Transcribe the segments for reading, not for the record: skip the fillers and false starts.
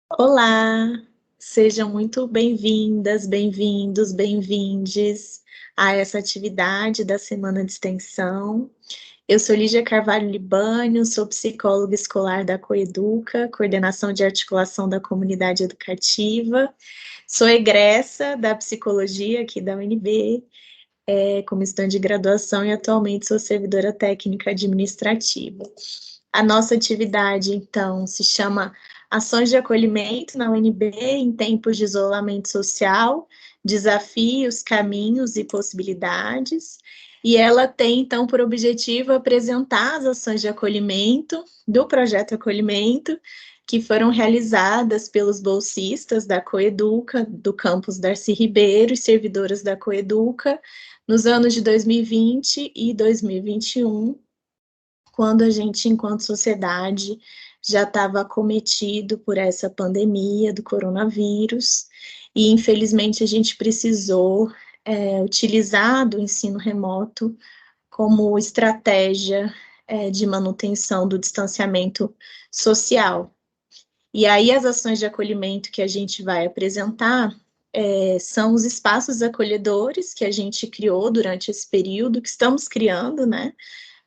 Olá, sejam muito bem-vindas, bem-vindos, bem-vindes a essa atividade da Semana de Extensão. Eu sou Lígia Carvalho Libânio, sou psicóloga escolar da Coeduca, Coordenação de Articulação da Comunidade Educativa, sou egressa da Psicologia aqui da UNB, como estudante de graduação e atualmente sou servidora técnica administrativa. A nossa atividade, então, se chama Ações de Acolhimento na UNB em Tempos de Isolamento Social, Desafios, Caminhos e Possibilidades. E ela tem, então, por objetivo apresentar as ações de acolhimento do projeto Acolhimento, que foram realizadas pelos bolsistas da Coeduca, do campus Darcy Ribeiro e servidoras da Coeduca, nos anos de 2020 e 2021, quando a gente, enquanto sociedade, já estava acometido por essa pandemia do coronavírus, e infelizmente a gente precisou utilizar do ensino remoto como estratégia de manutenção do distanciamento social. E aí as ações de acolhimento que a gente vai apresentar são os espaços acolhedores que a gente criou durante esse período, que estamos criando, né?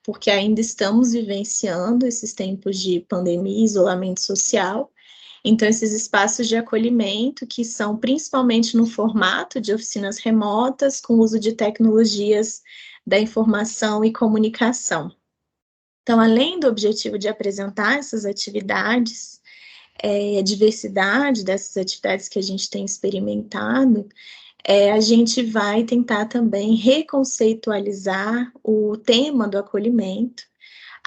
Porque ainda estamos vivenciando esses tempos de pandemia e isolamento social. Então, esses espaços de acolhimento, que são principalmente no formato de oficinas remotas, com uso de tecnologias da informação e comunicação. Então, além do objetivo de apresentar essas atividades, a diversidade dessas atividades que a gente tem experimentado, a gente vai tentar também reconceitualizar o tema do acolhimento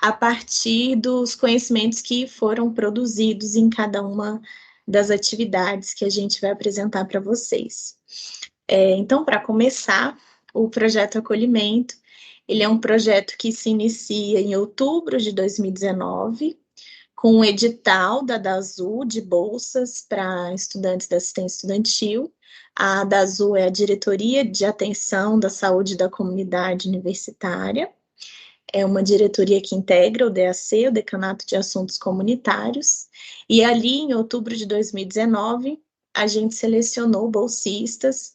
a partir dos conhecimentos que foram produzidos em cada uma das atividades que a gente vai apresentar para vocês. Então, para começar, o projeto Acolhimento, ele é um projeto que se inicia em outubro de 2019, com um edital da DASU de bolsas para estudantes da assistência estudantil. A DASU é a Diretoria de Atenção da Saúde da Comunidade Universitária. É uma diretoria que integra o DAC, o Decanato de Assuntos Comunitários, e ali, em outubro de 2019, a gente selecionou bolsistas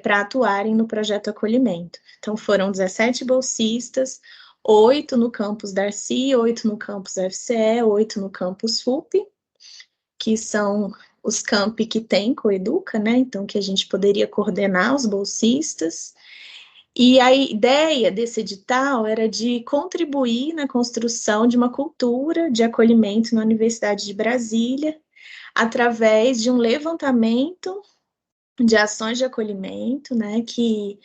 para atuarem no projeto Acolhimento. Então, foram 17 bolsistas, 8 no campus Darcy, 8 no campus FCE, 8 no campus FUP, que são os campi que tem Coeduca, né? Então, que a gente poderia coordenar os bolsistas. E a ideia desse edital era de contribuir na construção de uma cultura de acolhimento na Universidade de Brasília, através de um levantamento de ações de acolhimento, né, que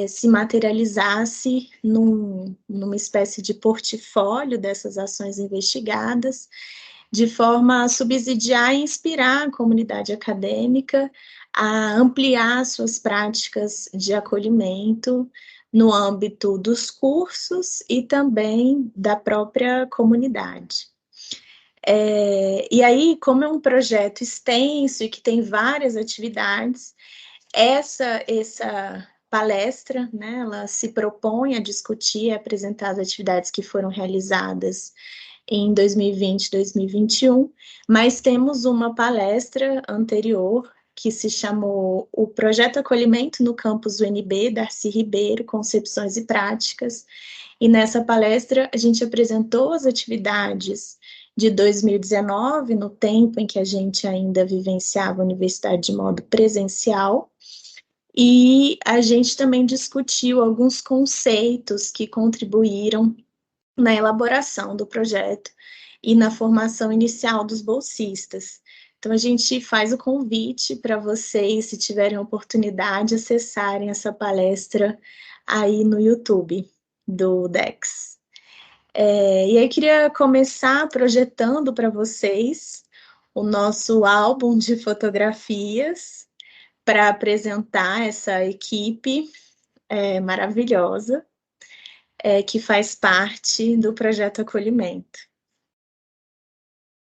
se materializasse numa espécie de portfólio dessas ações investigadas, de forma a subsidiar e inspirar a comunidade acadêmica a ampliar suas práticas de acolhimento no âmbito dos cursos e também da própria comunidade. E aí, como é um projeto extenso e que tem várias atividades, essa palestra, né, ela se propõe a discutir e apresentar as atividades que foram realizadas em 2020 e 2021, mas temos uma palestra anterior que se chamou o Projeto Acolhimento no Campus UNB, Darcy Ribeiro, Concepções e Práticas, e nessa palestra a gente apresentou as atividades de 2019, no tempo em que a gente ainda vivenciava a universidade de modo presencial, e a gente também discutiu alguns conceitos que contribuíram na elaboração do projeto e na formação inicial dos bolsistas. Então, a gente faz o convite para vocês, se tiverem oportunidade, acessarem essa palestra aí no YouTube do Dex. E aí, queria começar projetando para vocês o nosso álbum de fotografias para apresentar essa equipe maravilhosa que faz parte do projeto Acolhimento.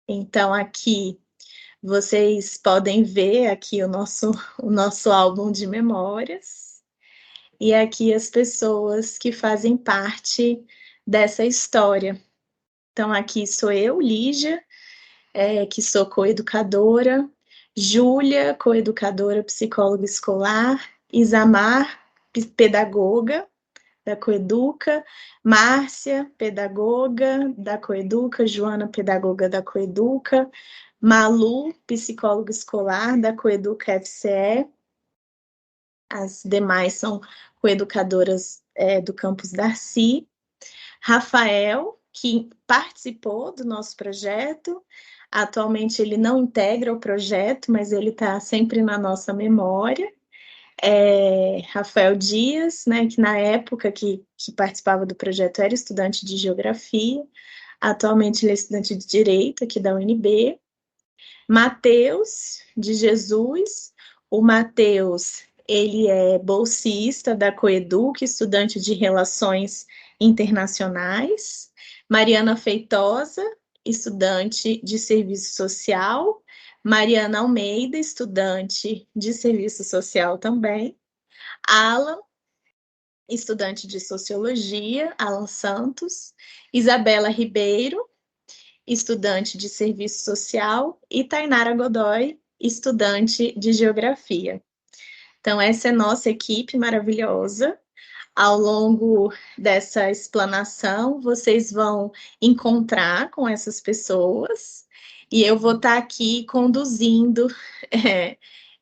Então, aqui vocês podem ver aqui o nosso álbum de memórias e aqui as pessoas que fazem parte dessa história. Então, aqui sou eu, Lígia, que sou coeducadora, Júlia, coeducadora, psicóloga escolar, Isamar, pedagoga da Coeduca, Márcia, pedagoga da Coeduca, Joana, pedagoga da Coeduca, Malu, psicóloga escolar da Coeduca FCE, as demais são coeducadoras do campus Darcy, Rafael, que participou do nosso projeto, atualmente ele não integra o projeto, mas ele está sempre na nossa memória, Rafael Dias, né, que na época que participava do projeto era estudante de Geografia, atualmente ele é estudante de Direito aqui da UNB, Matheus de Jesus, o Matheus, ele é bolsista da Coeduc, estudante de Relações Internacionais, Mariana Feitosa, estudante de Serviço Social, Mariana Almeida, estudante de Serviço Social também, Alan, estudante de Sociologia, Alan Santos, Isabela Ribeiro, estudante de Serviço Social, e Tainara Godoy, estudante de Geografia. Então, essa é nossa equipe maravilhosa. Ao longo dessa explanação, vocês vão encontrar com essas pessoas e eu vou estar aqui conduzindo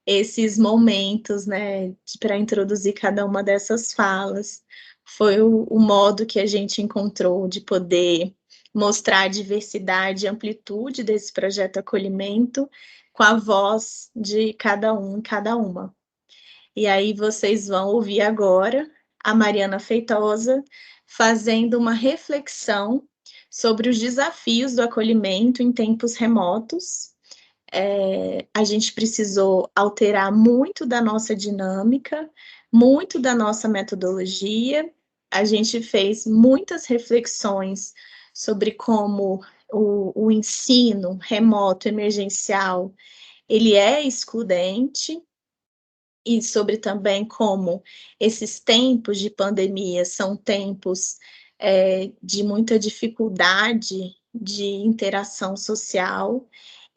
esses momentos, né, para introduzir cada uma dessas falas. Foi o modo que a gente encontrou de poder mostrar a diversidade e amplitude desse projeto Acolhimento com a voz de cada um e cada uma. E aí vocês vão ouvir agora a Mariana Feitosa fazendo uma reflexão sobre os desafios do acolhimento em tempos remotos. A gente precisou alterar muito da nossa dinâmica, muito da nossa metodologia. A gente fez muitas reflexões sobre como o ensino remoto emergencial ele é excludente, e sobre também como esses tempos de pandemia são tempos de muita dificuldade de interação social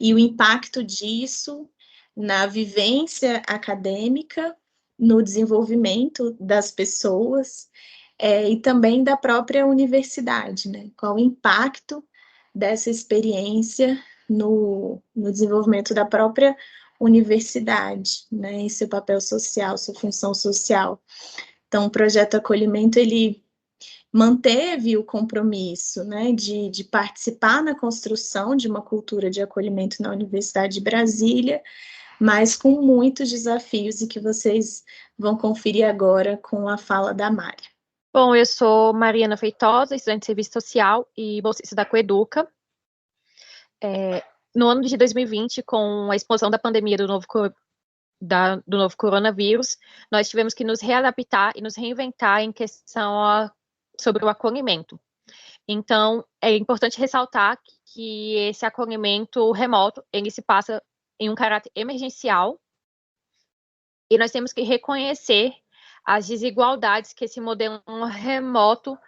e o impacto disso na vivência acadêmica, no desenvolvimento das pessoas e também da própria universidade, né? Qual o impacto dessa experiência no desenvolvimento da própria universidade, né, e seu papel social, sua função social. Então, o projeto Acolhimento, ele manteve o compromisso, né, de participar na construção de uma cultura de acolhimento na Universidade de Brasília, mas com muitos desafios e que vocês vão conferir agora com a fala da Mari. Bom, eu sou Mariana Feitosa, estudante de Serviço Social e bolsista da Coeduca. No ano de 2020, com a explosão da pandemia do novo coronavírus, nós tivemos que nos readaptar e nos reinventar em questão sobre o acolhimento. Então, é importante ressaltar que esse acolhimento remoto, ele se passa em um caráter emergencial e nós temos que reconhecer as desigualdades que esse modelo remoto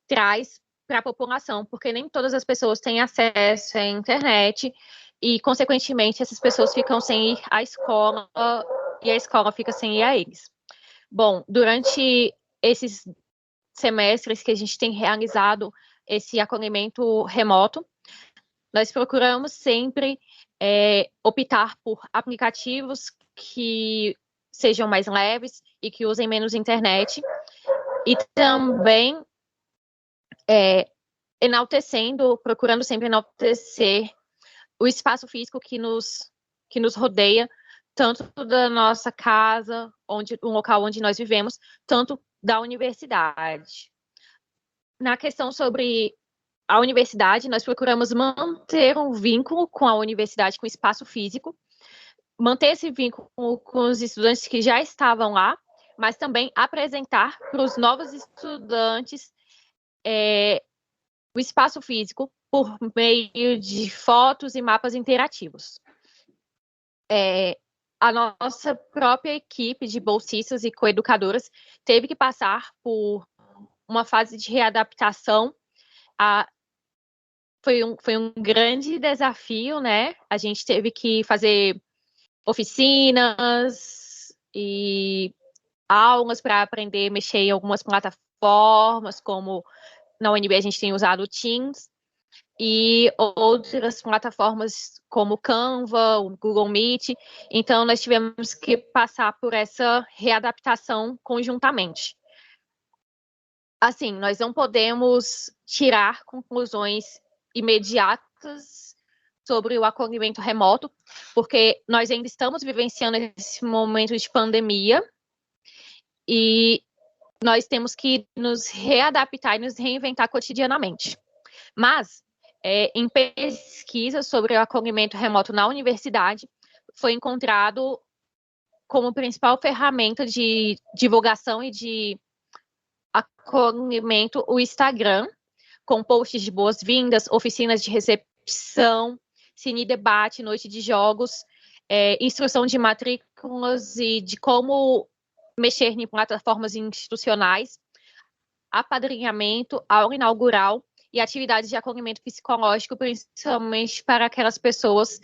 traz para a população, porque nem todas as pessoas têm acesso à internet e, consequentemente, essas pessoas ficam sem ir à escola e a escola fica sem ir a eles. Bom, durante esses semestres que a gente tem realizado esse acolhimento remoto, nós procuramos sempre optar por aplicativos que sejam mais leves e que usem menos internet e também procurando sempre enaltecer o espaço físico que nos rodeia, tanto da nossa casa, um local onde nós vivemos, tanto da universidade. Na questão sobre a universidade, nós procuramos manter um vínculo com a universidade, com o espaço físico, manter esse vínculo com os estudantes que já estavam lá, mas também apresentar para os novos estudantes o espaço físico por meio de fotos e mapas interativos. A nossa própria equipe de bolsistas e coeducadoras teve que passar por uma fase de readaptação foi um grande desafio, né? A gente teve que fazer oficinas e aulas para aprender a mexer em algumas plataformas, como na UNB a gente tem usado o Teams, e outras plataformas como o Canva, o Google Meet. Então, nós tivemos que passar por essa readaptação conjuntamente. Assim, nós não podemos tirar conclusões imediatas sobre o acolhimento remoto, porque nós ainda estamos vivenciando esse momento de pandemia e nós temos que nos readaptar e nos reinventar cotidianamente. Mas, em pesquisas sobre o acolhimento remoto na universidade, foi encontrado como principal ferramenta de divulgação e de acolhimento o Instagram, com posts de boas-vindas, oficinas de recepção, cine debate, noite de jogos, instrução de matrículas e de como mexer em plataformas institucionais, apadrinhamento, aula inaugural e atividades de acolhimento psicológico, principalmente para aquelas pessoas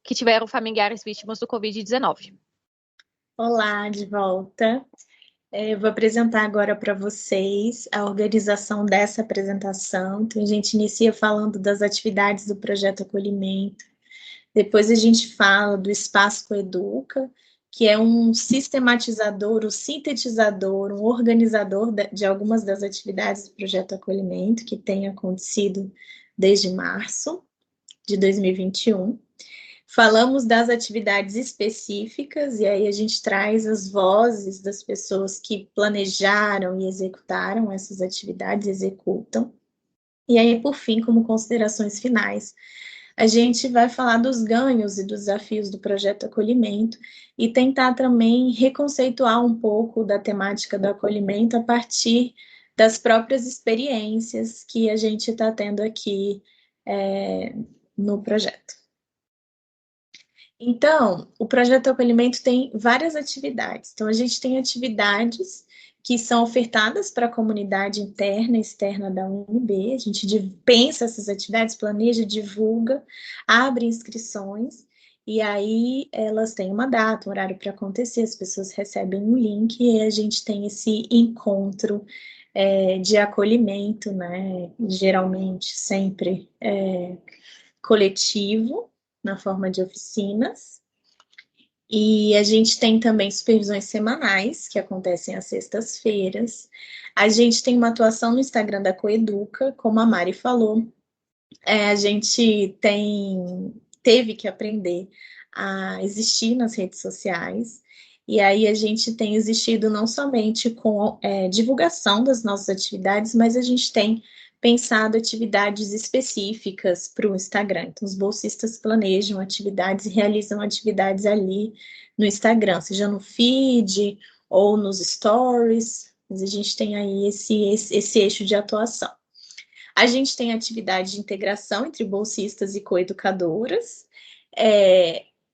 que tiveram familiares vítimas do Covid-19. Olá, de volta. Eu vou apresentar agora para vocês a organização dessa apresentação. Então, a gente inicia falando das atividades do Projeto Acolhimento. Depois a gente fala do Espaço Coeduca, que é um sistematizador, um sintetizador, um organizador de algumas das atividades do Projeto Acolhimento, que tem acontecido desde março de 2021. Falamos das atividades específicas, e aí a gente traz as vozes das pessoas que planejaram e executaram essas atividades, executam. E aí, por fim, como considerações finais, a gente vai falar dos ganhos e dos desafios do projeto Acolhimento e tentar também reconceituar um pouco da temática do acolhimento a partir das próprias experiências que a gente está tendo aqui no projeto. Então, o projeto Acolhimento tem várias atividades. Então, a gente tem atividades que são ofertadas para a comunidade interna e externa da UNB. A gente pensa essas atividades, planeja, divulga, abre inscrições, e aí elas têm uma data, um horário para acontecer, as pessoas recebem um link e a gente tem esse encontro de acolhimento, né? Geralmente, sempre coletivo, na forma de oficinas. E a gente tem também supervisões semanais, que acontecem às sextas-feiras. A gente tem uma atuação no Instagram da Coeduca, como a Mari falou. A gente teve que aprender a existir nas redes sociais. E aí a gente tem existido não somente com divulgação das nossas atividades, mas a gente tem pensado atividades específicas para o Instagram. Então, os bolsistas planejam atividades e realizam atividades ali no Instagram, seja no feed ou nos stories, mas a gente tem aí esse eixo de atuação. A gente tem atividade de integração entre bolsistas e coeducadoras.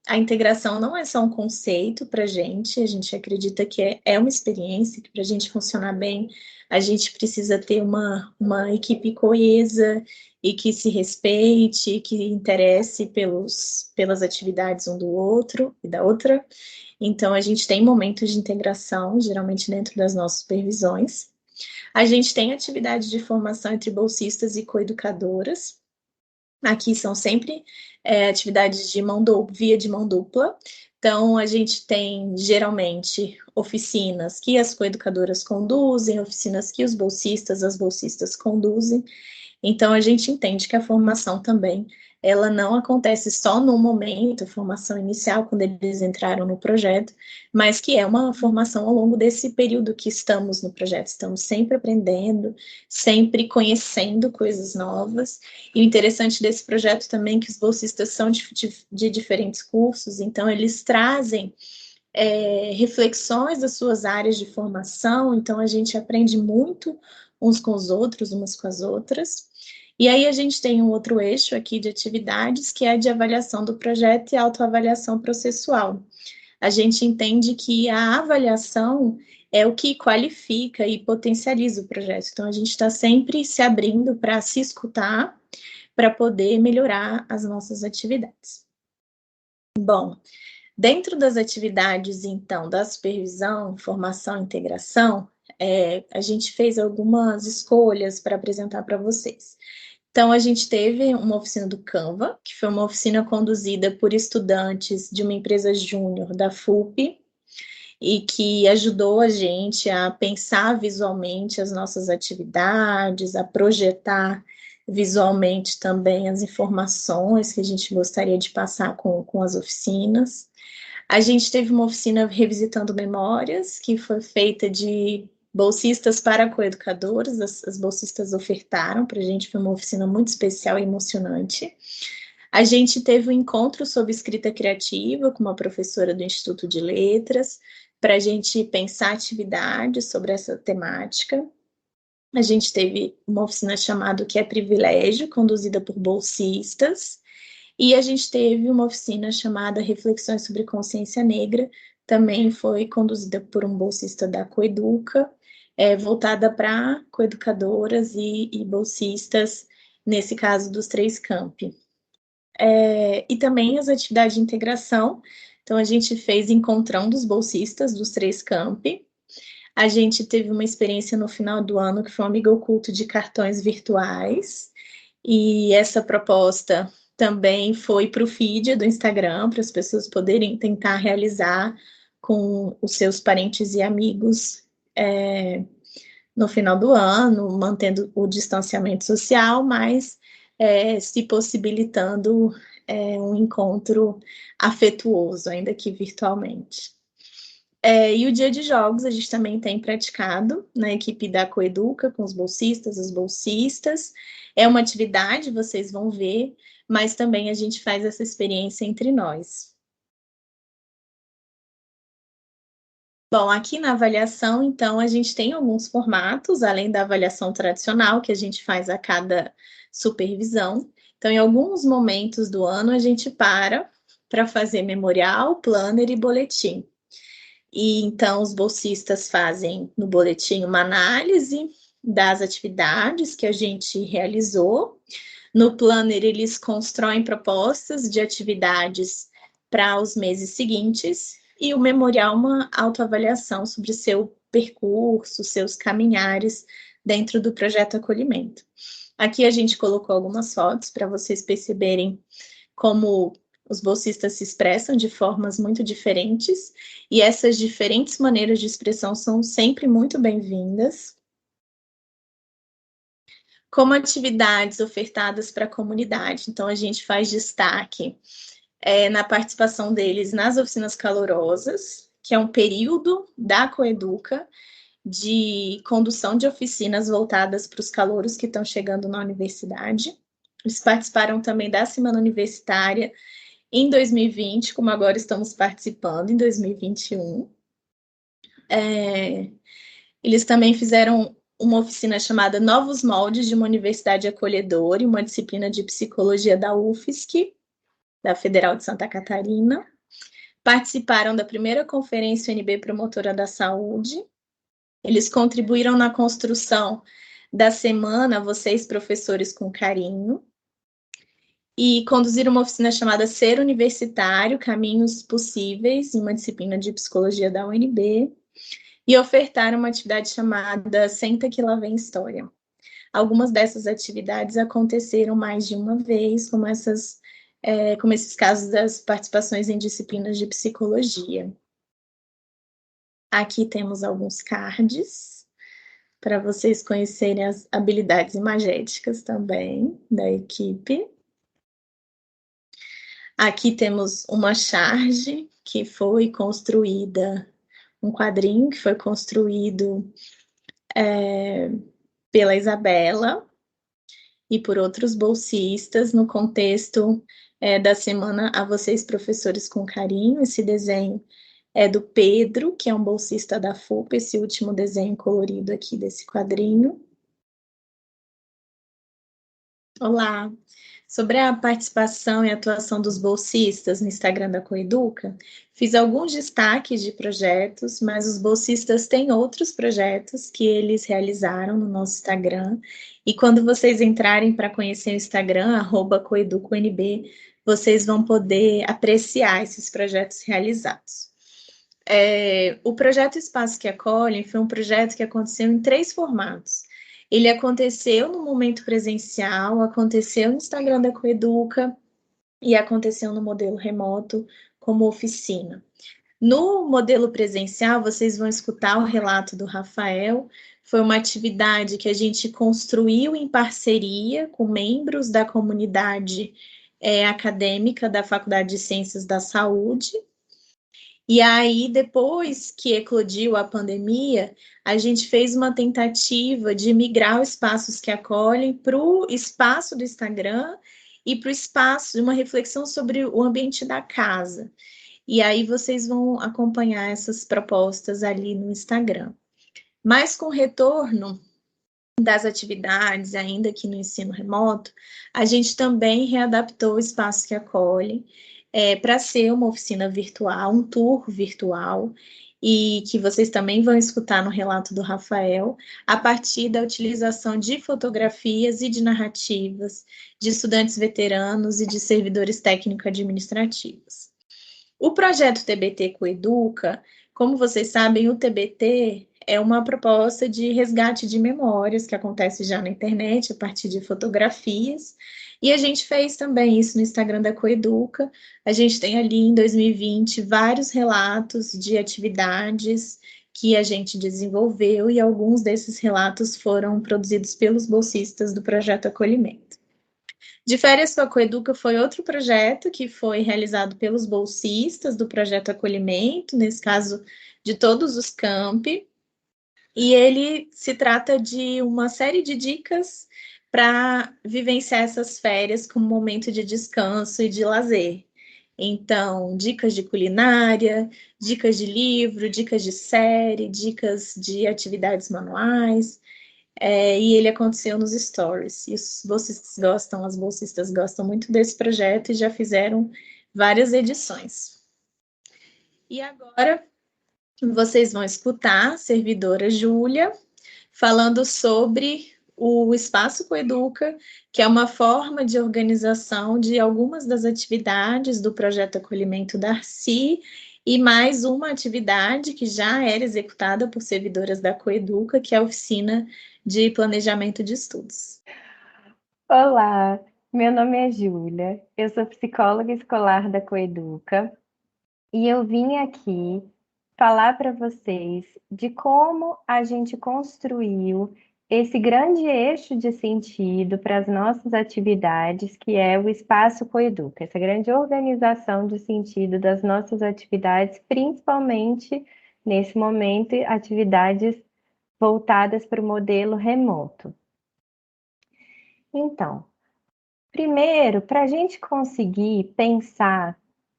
A integração não é só um conceito para a gente acredita que é uma experiência, que para a gente funcionar bem, a gente precisa ter uma equipe coesa e que se respeite, que interesse pelas atividades um do outro e da outra. Então, a gente tem momentos de integração, geralmente dentro das nossas supervisões. A gente tem atividade de formação entre bolsistas e coeducadoras. Aqui são sempre atividades via de mão dupla. Então, a gente tem, geralmente, oficinas que as coeducadoras conduzem, oficinas que os bolsistas, as bolsistas conduzem. Então, a gente entende que a formação também, ela não acontece só no momento, a formação inicial, quando eles entraram no projeto, mas que é uma formação ao longo desse período que estamos no projeto. Estamos sempre aprendendo, sempre conhecendo coisas novas. E o interessante desse projeto também é que os bolsistas são de diferentes cursos, então eles trazem reflexões das suas áreas de formação, então a gente aprende muito uns com os outros, umas com as outras. E aí a gente tem um outro eixo aqui de atividades, que é a de avaliação do projeto e autoavaliação processual. A gente entende que a avaliação é o que qualifica e potencializa o projeto. Então, a gente está sempre se abrindo para se escutar, para poder melhorar as nossas atividades. Bom, dentro das atividades, então, da supervisão, formação e integração, a gente fez algumas escolhas para apresentar para vocês. Então, a gente teve uma oficina do Canva, que foi uma oficina conduzida por estudantes de uma empresa júnior da FUP, e que ajudou a gente a pensar visualmente as nossas atividades, a projetar visualmente também as informações que a gente gostaria de passar com as oficinas. A gente teve uma oficina revisitando memórias, que foi feita de bolsistas para coeducadores, as bolsistas ofertaram para a gente, foi uma oficina muito especial e emocionante. A gente teve um encontro sobre escrita criativa com uma professora do Instituto de Letras, para a gente pensar atividades sobre essa temática. A gente teve uma oficina chamada O que é Privilégio, conduzida por bolsistas, e a gente teve uma oficina chamada Reflexões sobre Consciência Negra, também foi conduzida por um bolsista da Coeduca, voltada para coeducadoras e bolsistas, nesse caso dos 3 campi. E também as atividades de integração, então a gente fez encontrão dos bolsistas dos 3 campi. A gente teve uma experiência no final do ano que foi um amigo oculto de cartões virtuais, e essa proposta também foi para o feed do Instagram, para as pessoas poderem tentar realizar com os seus parentes e amigos no final do ano, mantendo o distanciamento social, mas se possibilitando um encontro afetuoso, ainda que virtualmente. E o dia de jogos a gente também tem praticado na equipe da Coeduca, com os bolsistas, as bolsistas. É uma atividade, vocês vão ver, mas também a gente faz essa experiência entre nós. Bom, aqui na avaliação, então, a gente tem alguns formatos, além da avaliação tradicional, que a gente faz a cada supervisão. Então, em alguns momentos do ano, a gente para fazer memorial, planner e boletim. E então os bolsistas fazem no boletim uma análise das atividades que a gente realizou. No planner, eles constroem propostas de atividades para os meses seguintes, e o memorial, uma autoavaliação sobre seu percurso, seus caminhares dentro do projeto Acolhimento. Aqui a gente colocou algumas fotos para vocês perceberem como os bolsistas se expressam de formas muito diferentes, e essas diferentes maneiras de expressão são sempre muito bem-vindas. Como atividades ofertadas para a comunidade, então a gente faz destaque na participação deles nas oficinas calorosas, que é um período da Coeduca de condução de oficinas voltadas para os calouros que estão chegando na universidade. Eles participaram também da Semana Universitária em 2020, como agora estamos participando em 2021. Eles também fizeram uma oficina chamada Novos Moldes de uma Universidade Acolhedora, e uma disciplina de psicologia da UFSC, da Federal de Santa Catarina. Participaram da primeira conferência UNB Promotora da Saúde. Eles contribuíram na construção da semana Vocês Professores com Carinho, e conduziram uma oficina chamada Ser Universitário, Caminhos Possíveis, em uma disciplina de psicologia da UNB, e ofertaram uma atividade chamada Senta que lá vem história. Algumas dessas atividades aconteceram mais de uma vez, como esses casos das participações em disciplinas de psicologia. Aqui temos alguns cards para vocês conhecerem as habilidades imagéticas também da equipe. Aqui temos uma charge que foi construída, um quadrinho que foi construído pela Isabela e por outros bolsistas no contexto da semana A Vocês Professores com Carinho. Esse desenho é do Pedro, que é um bolsista da FUP, esse último desenho colorido aqui desse quadrinho. Olá! Sobre a participação e atuação dos bolsistas no Instagram da Coeduca, fiz alguns destaques de projetos, mas os bolsistas têm outros projetos que eles realizaram no nosso Instagram. E quando vocês entrarem para conhecer o Instagram, @coeduconb, vocês vão poder apreciar esses projetos realizados. O projeto Espaço que Acolhe foi um projeto que aconteceu em 3 formatos. Ele aconteceu no momento presencial, aconteceu no Instagram da Coeduca e aconteceu no modelo remoto como oficina. No modelo presencial, vocês vão escutar o relato do Rafael. Foi uma atividade que a gente construiu em parceria com membros da comunidade acadêmica da Faculdade de Ciências da Saúde. E aí, depois que eclodiu a pandemia, a gente fez uma tentativa de migrar os espaços que acolhem para o espaço do Instagram e para o espaço de uma reflexão sobre o ambiente da casa. E aí vocês vão acompanhar essas propostas ali no Instagram. Mas com o retorno das atividades, ainda que no ensino remoto, a gente também readaptou o espaço que acolhe para ser uma oficina virtual, um tour virtual, e que vocês também vão escutar no relato do Rafael, a partir da utilização de fotografias e de narrativas de estudantes veteranos e de servidores técnico-administrativos. O projeto TBT Coeduca, como vocês sabem, o TBT é uma proposta de resgate de memórias que acontece já na internet a partir de fotografias. E a gente fez também isso no Instagram da Coeduca. A gente tem ali em 2020 vários relatos de atividades que a gente desenvolveu e alguns desses relatos foram produzidos pelos bolsistas do projeto Acolhimento. De Férias com a Coeduca foi outro projeto que foi realizado pelos bolsistas do projeto Acolhimento, nesse caso de todos os campi, e ele se trata de uma série de dicas para vivenciar essas férias como momento de descanso e de lazer. Então, dicas de culinária, dicas de livro, dicas de série, dicas de atividades manuais, e ele aconteceu nos stories. E os bolsistas gostam, as bolsistas gostam muito desse projeto e já fizeram várias edições. E agora vocês vão escutar a servidora Júlia falando sobre o Espaço Coeduca, que é uma forma de organização de algumas das atividades do projeto Acolhimento Darcy, e mais uma atividade que já era executada por servidoras da Coeduca, que é a oficina de planejamento de estudos. Olá, meu nome é Júlia, eu sou psicóloga escolar da Coeduca e eu vim aqui falar para vocês de como a gente construiu esse grande eixo de sentido para as nossas atividades, que é o Espaço Coeduca, essa grande organização de sentido das nossas atividades, principalmente nesse momento, atividades voltadas para o modelo remoto. Então, primeiro, para a gente conseguir pensar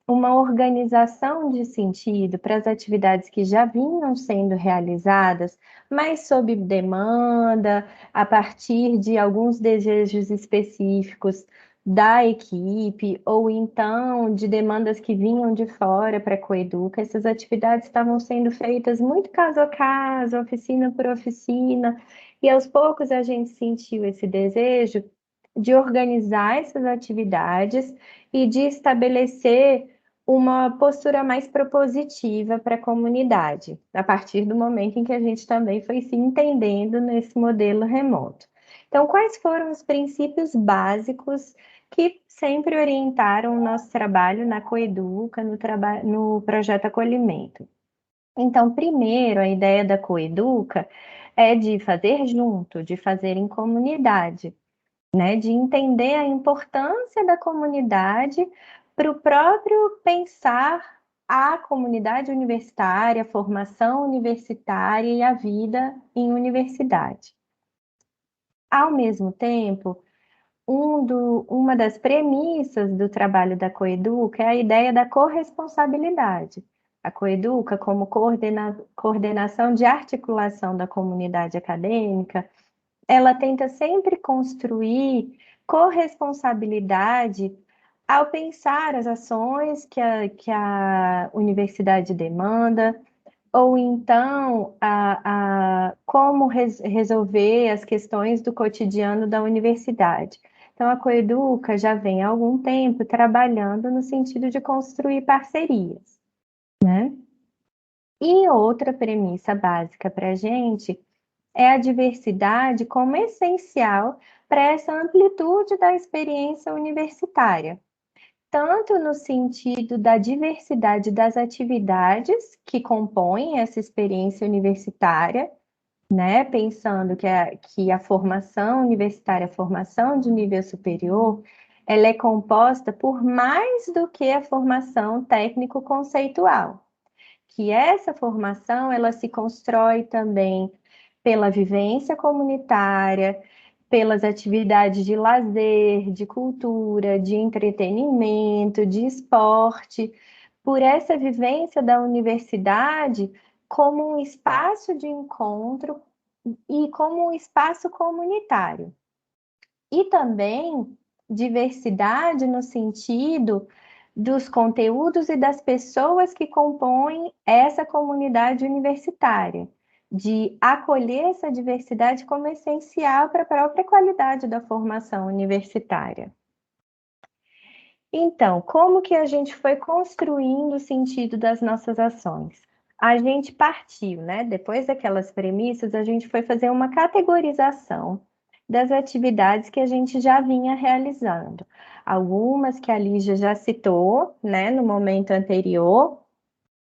uma organização de sentido para as atividades que já vinham sendo realizadas, mas sob demanda, a partir de alguns desejos específicos da equipe, ou então de demandas que vinham de fora para a Coeduca, essas atividades estavam sendo feitas muito caso a caso, oficina por oficina, e aos poucos a gente sentiu esse desejo de organizar essas atividades e de estabelecer uma postura mais propositiva para a comunidade, a partir do momento em que a gente também foi se entendendo nesse modelo remoto. Então, quais foram os princípios básicos que sempre orientaram o nosso trabalho na Coeduca, no projeto Acolhimento? Então, primeiro, a ideia da Coeduca é de fazer junto, de fazer em comunidade, né, de entender a importância da comunidade para o próprio pensar a comunidade universitária, a formação universitária e a vida em universidade. Ao mesmo tempo, uma das premissas do trabalho da Coeduca é a ideia da corresponsabilidade. A Coeduca, como coordenação de articulação da comunidade acadêmica, ela tenta sempre construir corresponsabilidade ao pensar as ações que a universidade demanda, ou então como resolver as questões do cotidiano da universidade. Então, a Coeduca já vem há algum tempo trabalhando no sentido de construir parcerias, né? E outra premissa básica para a gente é a diversidade como essencial para essa amplitude da experiência universitária, tanto no sentido da diversidade das atividades que compõem essa experiência universitária, né? Pensando que a formação universitária, a formação de nível superior, ela é composta por mais do que a formação técnico-conceitual, que essa formação ela se constrói também pela vivência comunitária, pelas atividades de lazer, de cultura, de entretenimento, de esporte, por essa vivência da universidade como um espaço de encontro e como um espaço comunitário. E também diversidade no sentido dos conteúdos e das pessoas que compõem essa comunidade universitária, de acolher essa diversidade como essencial para a própria qualidade da formação universitária. Então, como que a gente foi construindo o sentido das nossas ações? A gente partiu, né? Depois daquelas premissas, a gente foi fazer uma categorização das atividades que a gente já vinha realizando. Algumas que a Lígia já citou, né, no momento anterior,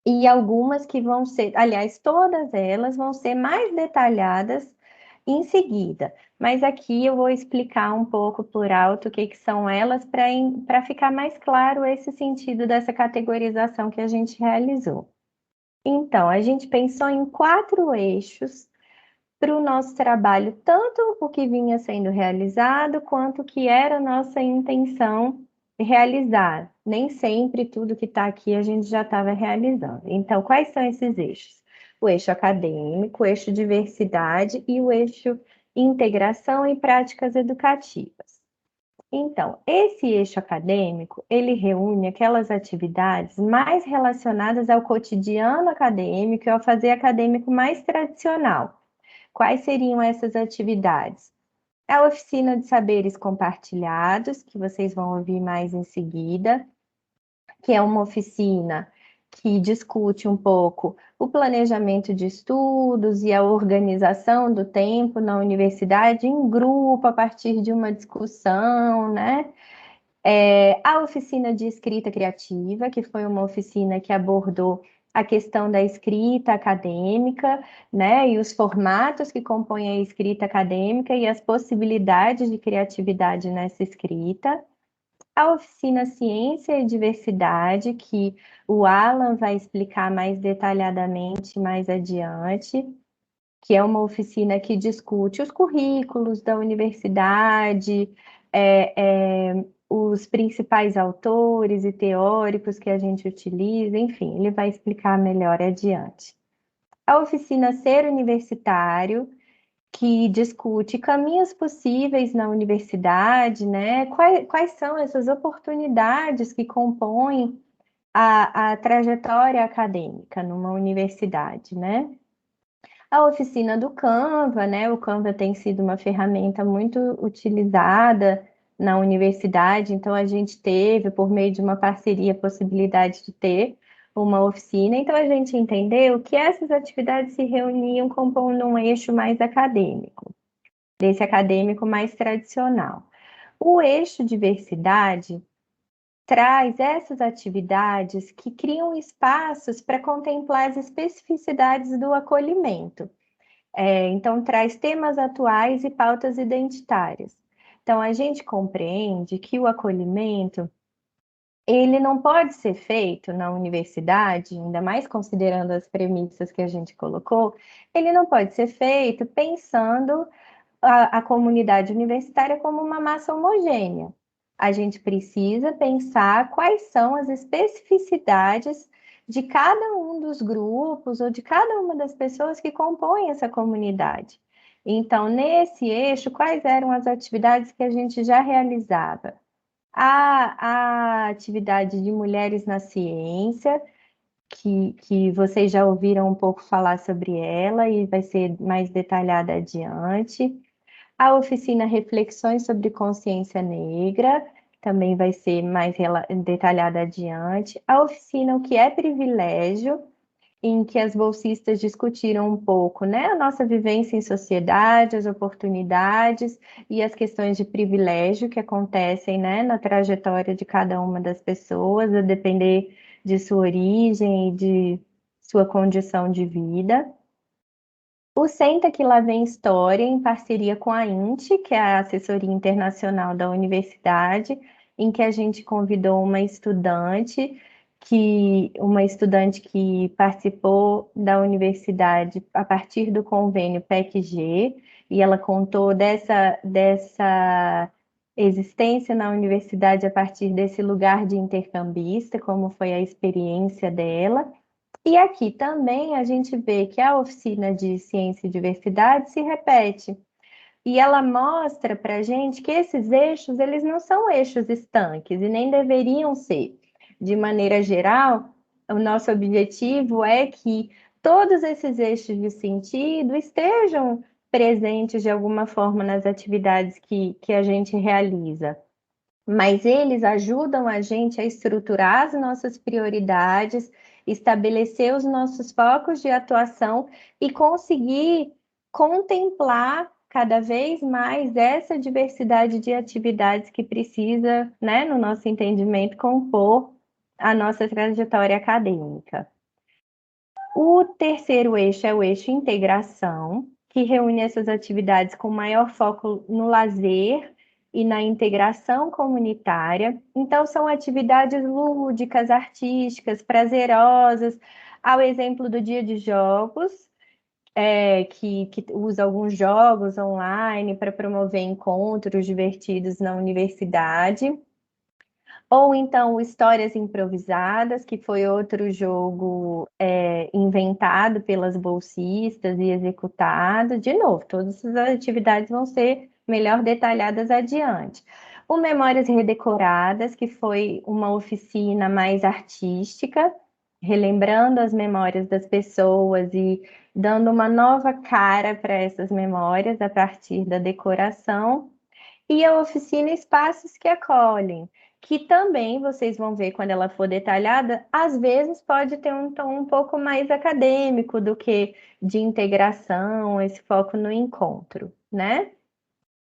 e algumas que vão ser, aliás, todas elas vão ser mais detalhadas em seguida. Mas aqui eu vou explicar um pouco por alto o que são elas para ficar mais claro esse sentido dessa categorização que a gente realizou. Então, a gente pensou em 4 eixos para o nosso trabalho, tanto o que vinha sendo realizado, quanto o que era a nossa intenção realizar. Nem sempre tudo que está aqui a gente já estava realizando. Então, quais são esses eixos? O eixo acadêmico, o eixo diversidade e o eixo integração e práticas educativas. Então, esse eixo acadêmico, ele reúne aquelas atividades mais relacionadas ao cotidiano acadêmico e ao fazer acadêmico mais tradicional. Quais seriam essas atividades? A oficina de saberes compartilhados, que vocês vão ouvir mais em seguida, que é uma oficina que discute um pouco o planejamento de estudos e a organização do tempo na universidade em grupo, a partir de uma discussão, né? A oficina de escrita criativa, que foi uma oficina que abordou a questão da escrita acadêmica, né, e os formatos que compõem a escrita acadêmica e as possibilidades de criatividade nessa escrita. A oficina Ciência e Diversidade, que o Alan vai explicar mais detalhadamente mais adiante, que é uma oficina que discute os currículos da universidade, os principais autores e teóricos que a gente utiliza, enfim, ele vai explicar melhor adiante. A oficina Ser Universitário, que discute caminhos possíveis na universidade, né? Quais são essas oportunidades que compõem a trajetória acadêmica numa universidade, né? A oficina do Canva, né? O Canva tem sido uma ferramenta muito utilizada na universidade, então a gente teve, por meio de uma parceria, a possibilidade de ter uma oficina. Então a gente entendeu que essas atividades se reuniam compondo um eixo mais acadêmico, desse acadêmico mais tradicional. O eixo diversidade traz essas atividades que criam espaços para contemplar as especificidades do acolhimento. Então, traz temas atuais e pautas identitárias. Então, a gente compreende que o acolhimento, ele não pode ser feito na universidade, ainda mais considerando as premissas que a gente colocou, ele não pode ser feito pensando a comunidade universitária como uma massa homogênea. A gente precisa pensar quais são as especificidades de cada um dos grupos ou de cada uma das pessoas que compõem essa comunidade. Então, nesse eixo, quais eram as atividades que a gente já realizava? A atividade de Mulheres na Ciência, que vocês já ouviram um pouco falar sobre ela e vai ser mais detalhada adiante. A oficina Reflexões sobre Consciência Negra, também vai ser mais detalhada adiante. A oficina O que é Privilégio, em que as bolsistas discutiram um pouco, né, a nossa vivência em sociedade, as oportunidades e as questões de privilégio que acontecem, né, na trajetória de cada uma das pessoas, a depender de sua origem e de sua condição de vida. O Senta que lá vem História, em parceria com a INTE, que é a Assessoria Internacional da Universidade, em que a gente convidou uma estudante que participou da universidade a partir do convênio PEC-G, e ela contou dessa existência na universidade a partir desse lugar de intercambista, como foi a experiência dela. E aqui também a gente vê que a oficina de ciência e diversidade se repete. E ela mostra para a gente que esses eixos, eles não são eixos estanques e nem deveriam ser. De maneira geral, o nosso objetivo é que todos esses eixos de sentido estejam presentes de alguma forma nas atividades que a gente realiza. Mas eles ajudam a gente a estruturar as nossas prioridades, estabelecer os nossos focos de atuação e conseguir contemplar cada vez mais essa diversidade de atividades que precisa, né, no nosso entendimento, compor a nossa trajetória acadêmica. O terceiro eixo é o eixo integração, que reúne essas atividades com maior foco no lazer e na integração comunitária. Então, são atividades lúdicas, artísticas, prazerosas, ao exemplo do Dia de Jogos, que usa alguns jogos online para promover encontros divertidos na universidade. Ou então Histórias Improvisadas, que foi outro jogo inventado pelas bolsistas e executado. De novo, todas essas atividades vão ser melhor detalhadas adiante. O Memórias Redecoradas, que foi uma oficina mais artística, relembrando as memórias das pessoas e dando uma nova cara para essas memórias a partir da decoração. E a oficina Espaços que Acolhem, que também vocês vão ver quando ela for detalhada, às vezes pode ter um tom um pouco mais acadêmico do que de integração, esse foco no encontro, né?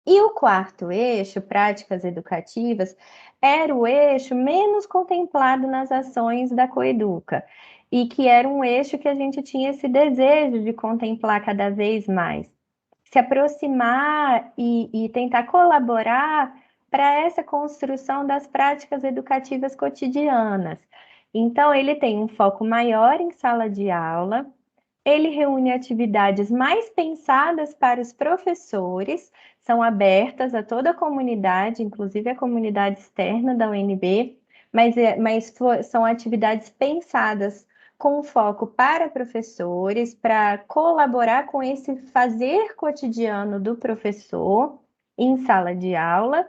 E o quarto eixo, práticas educativas, era o eixo menos contemplado nas ações da Coeduca, e que era um eixo que a gente tinha esse desejo de contemplar cada vez mais, se aproximar e tentar colaborar para essa construção das práticas educativas cotidianas. Então, ele tem um foco maior em sala de aula, ele reúne atividades mais pensadas para os professores, são abertas a toda a comunidade, inclusive a comunidade externa da UNB, mas são atividades pensadas com foco para professores, para colaborar com esse fazer cotidiano do professor em sala de aula,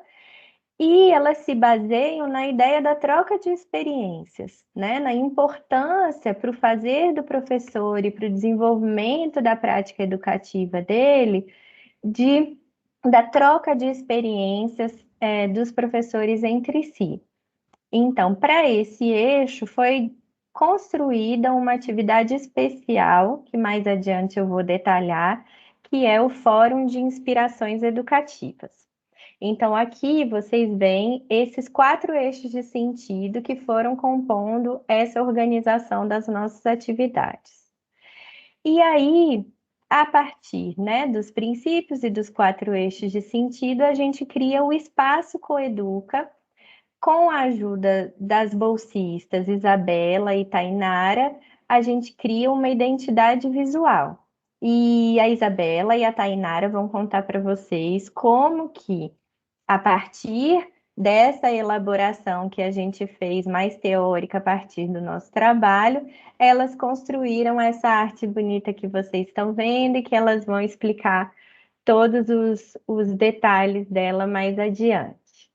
e elas se baseiam na ideia da troca de experiências, né? Na importância para o fazer do professor e para o desenvolvimento da prática educativa dele, da troca de experiências dos professores entre si. Então, para esse eixo, foi construída uma atividade especial, que mais adiante eu vou detalhar, que é o Fórum de Inspirações Educativas. Então, aqui vocês veem esses 4 eixos de sentido que foram compondo essa organização das nossas atividades. E aí, a partir, né, dos princípios e dos 4 eixos de sentido, a gente cria o Espaço Coeduca, com a ajuda das bolsistas Isabela e Tainara, a gente cria uma identidade visual. E a Isabela e a Tainara vão contar para vocês como que, a partir dessa elaboração que a gente fez mais teórica a partir do nosso trabalho, elas construíram essa arte bonita que vocês estão vendo e que elas vão explicar todos os detalhes dela mais adiante.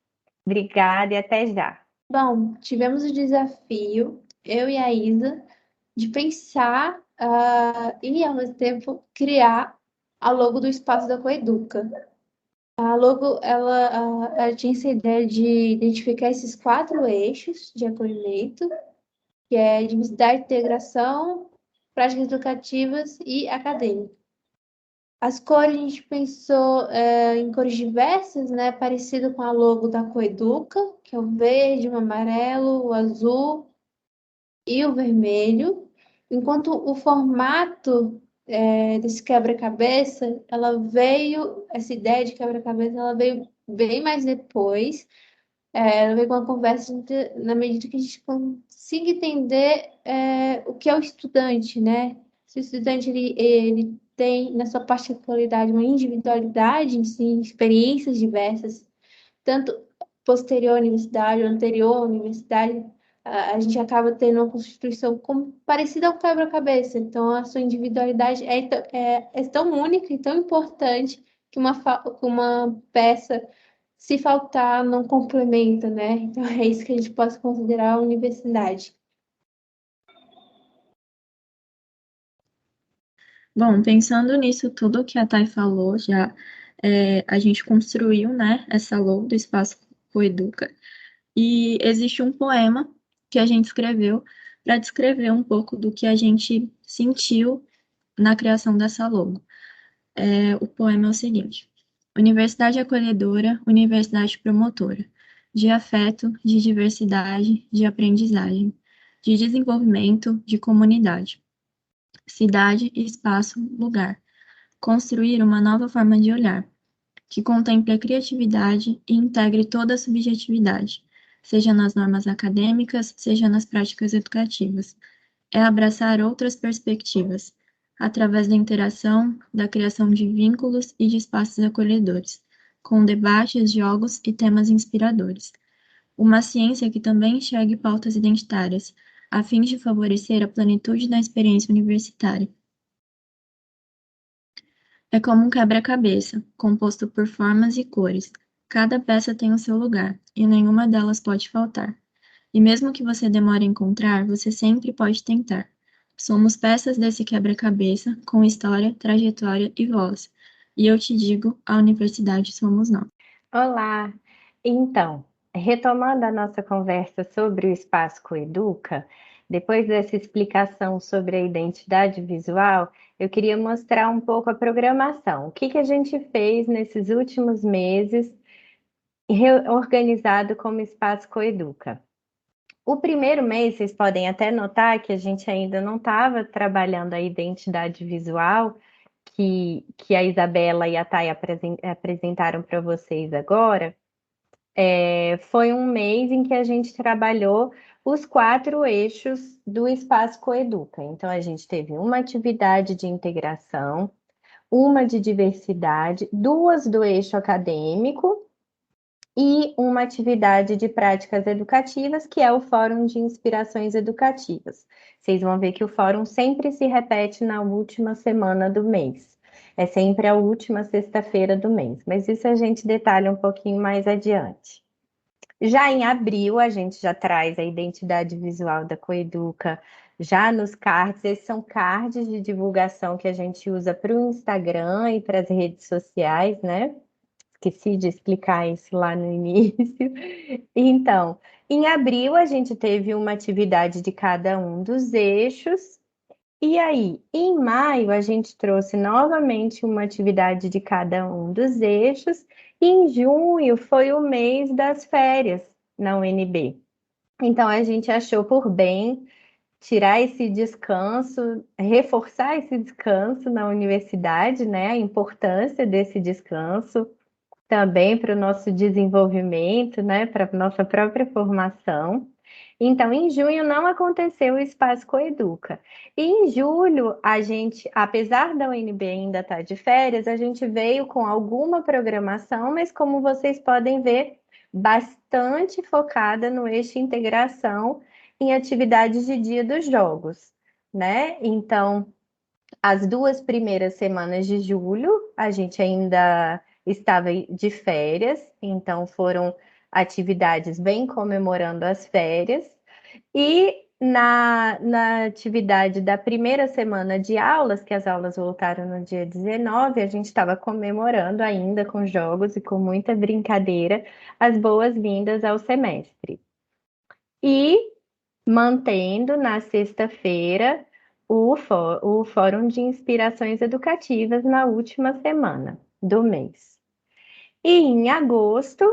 Obrigada e até já. Bom, tivemos o desafio, eu e a Isa, de pensar e, ao mesmo tempo, criar a logo do Espaço da Coeduca. A logo, ela tinha essa ideia de identificar esses 4 eixos de acolhimento, que é diversidade, integração, práticas educativas e acadêmica. As cores, a gente pensou em cores diversas, né? Parecido com a logo da Coeduca, que é o verde, o amarelo, o azul e o vermelho. Enquanto o formato desse quebra-cabeça, essa ideia de quebra-cabeça, ela veio bem mais depois. Ela veio com uma conversa na medida que a gente consiga entender o que é o estudante, né? Se o estudante ele tem na sua particularidade uma individualidade, sim, experiências diversas, tanto posterior à universidade ou anterior à universidade, a gente acaba tendo uma constituição parecida ao quebra-cabeça. Então, a sua individualidade é tão única e tão importante que que uma peça, se faltar, não complementa, né? Então, é isso que a gente pode considerar a universidade. Bom, pensando nisso tudo que a Thay falou, já a gente construiu, né, essa logo do Espaço Coeduca, e existe um poema que a gente escreveu para descrever um pouco do que a gente sentiu na criação dessa logo. O poema é o seguinte: Universidade acolhedora, universidade promotora, de afeto, de diversidade, de aprendizagem, de desenvolvimento, de comunidade. Cidade, espaço, lugar. Construir uma nova forma de olhar, que contemple a criatividade e integre toda a subjetividade, seja nas normas acadêmicas, seja nas práticas educativas. É abraçar outras perspectivas, através da interação, da criação de vínculos e de espaços acolhedores, com debates, jogos e temas inspiradores. Uma ciência que também enxergue pautas identitárias, a fim de favorecer a plenitude da experiência universitária. É como um quebra-cabeça, composto por formas e cores. Cada peça tem o seu lugar, e nenhuma delas pode faltar. E mesmo que você demore a encontrar, você sempre pode tentar. Somos peças desse quebra-cabeça, com história, trajetória e voz. E eu te digo, a universidade somos nós. Olá! Então, retomando a nossa conversa sobre o Espaço Coeduca, depois dessa explicação sobre a identidade visual, eu queria mostrar um pouco a programação. O que a gente fez nesses últimos meses, organizado como Espaço Coeduca. O primeiro mês, vocês podem até notar que a gente ainda não estava trabalhando a identidade visual, que a Isabela e a Thay apresentaram para vocês agora. Foi um mês em que a gente trabalhou os 4 eixos do Espaço Coeduca. Então, a gente teve uma atividade de integração, uma de diversidade, 2 do eixo acadêmico e uma atividade de práticas educativas, que é o Fórum de Inspirações Educativas. Vocês vão ver que o fórum sempre se repete na última semana do mês. É sempre a última sexta-feira do mês, mas isso a gente detalha um pouquinho mais adiante. Já em abril, a gente já traz a identidade visual da Coeduca já nos cards. Esses são cards de divulgação que a gente usa para o Instagram e para as redes sociais, né? Esqueci de explicar isso lá no início. Então, em abril, a gente teve uma atividade de cada um dos eixos. E aí, em maio, a gente trouxe novamente uma atividade de cada um dos eixos. E em junho foi o mês das férias na UNB. Então, a gente achou por bem tirar esse descanso, reforçar esse descanso na universidade, né? A importância desse descanso também para o nosso desenvolvimento, né? Para a nossa própria formação. Então, em junho não aconteceu o Espaço Coeduca. E em julho, a gente, apesar da UNB ainda estar de férias, a gente veio com alguma programação, mas como vocês podem ver, bastante focada no eixo integração em atividades de dia dos jogos, né? Então, As 2 primeiras semanas de julho, a gente ainda estava de férias, então foram atividades bem comemorando as férias. E na atividade da primeira semana de aulas, que as aulas voltaram no dia 19, a gente estava comemorando ainda com jogos e com muita brincadeira as boas-vindas ao semestre. E mantendo na sexta-feira o Fórum de Inspirações Educativas na última semana do mês. E em agosto,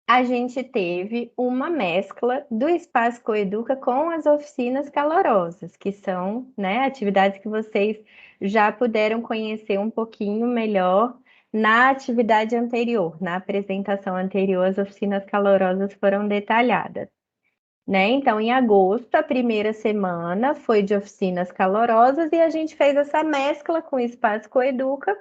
a gente teve uma mescla do Espaço Coeduca com as oficinas calorosas, que são, né, atividades que vocês já puderam conhecer um pouquinho melhor na atividade anterior, na apresentação anterior, as oficinas calorosas foram detalhadas. Né? Então, em agosto, a primeira semana foi de oficinas calorosas e a gente fez essa mescla com o Espaço Coeduca,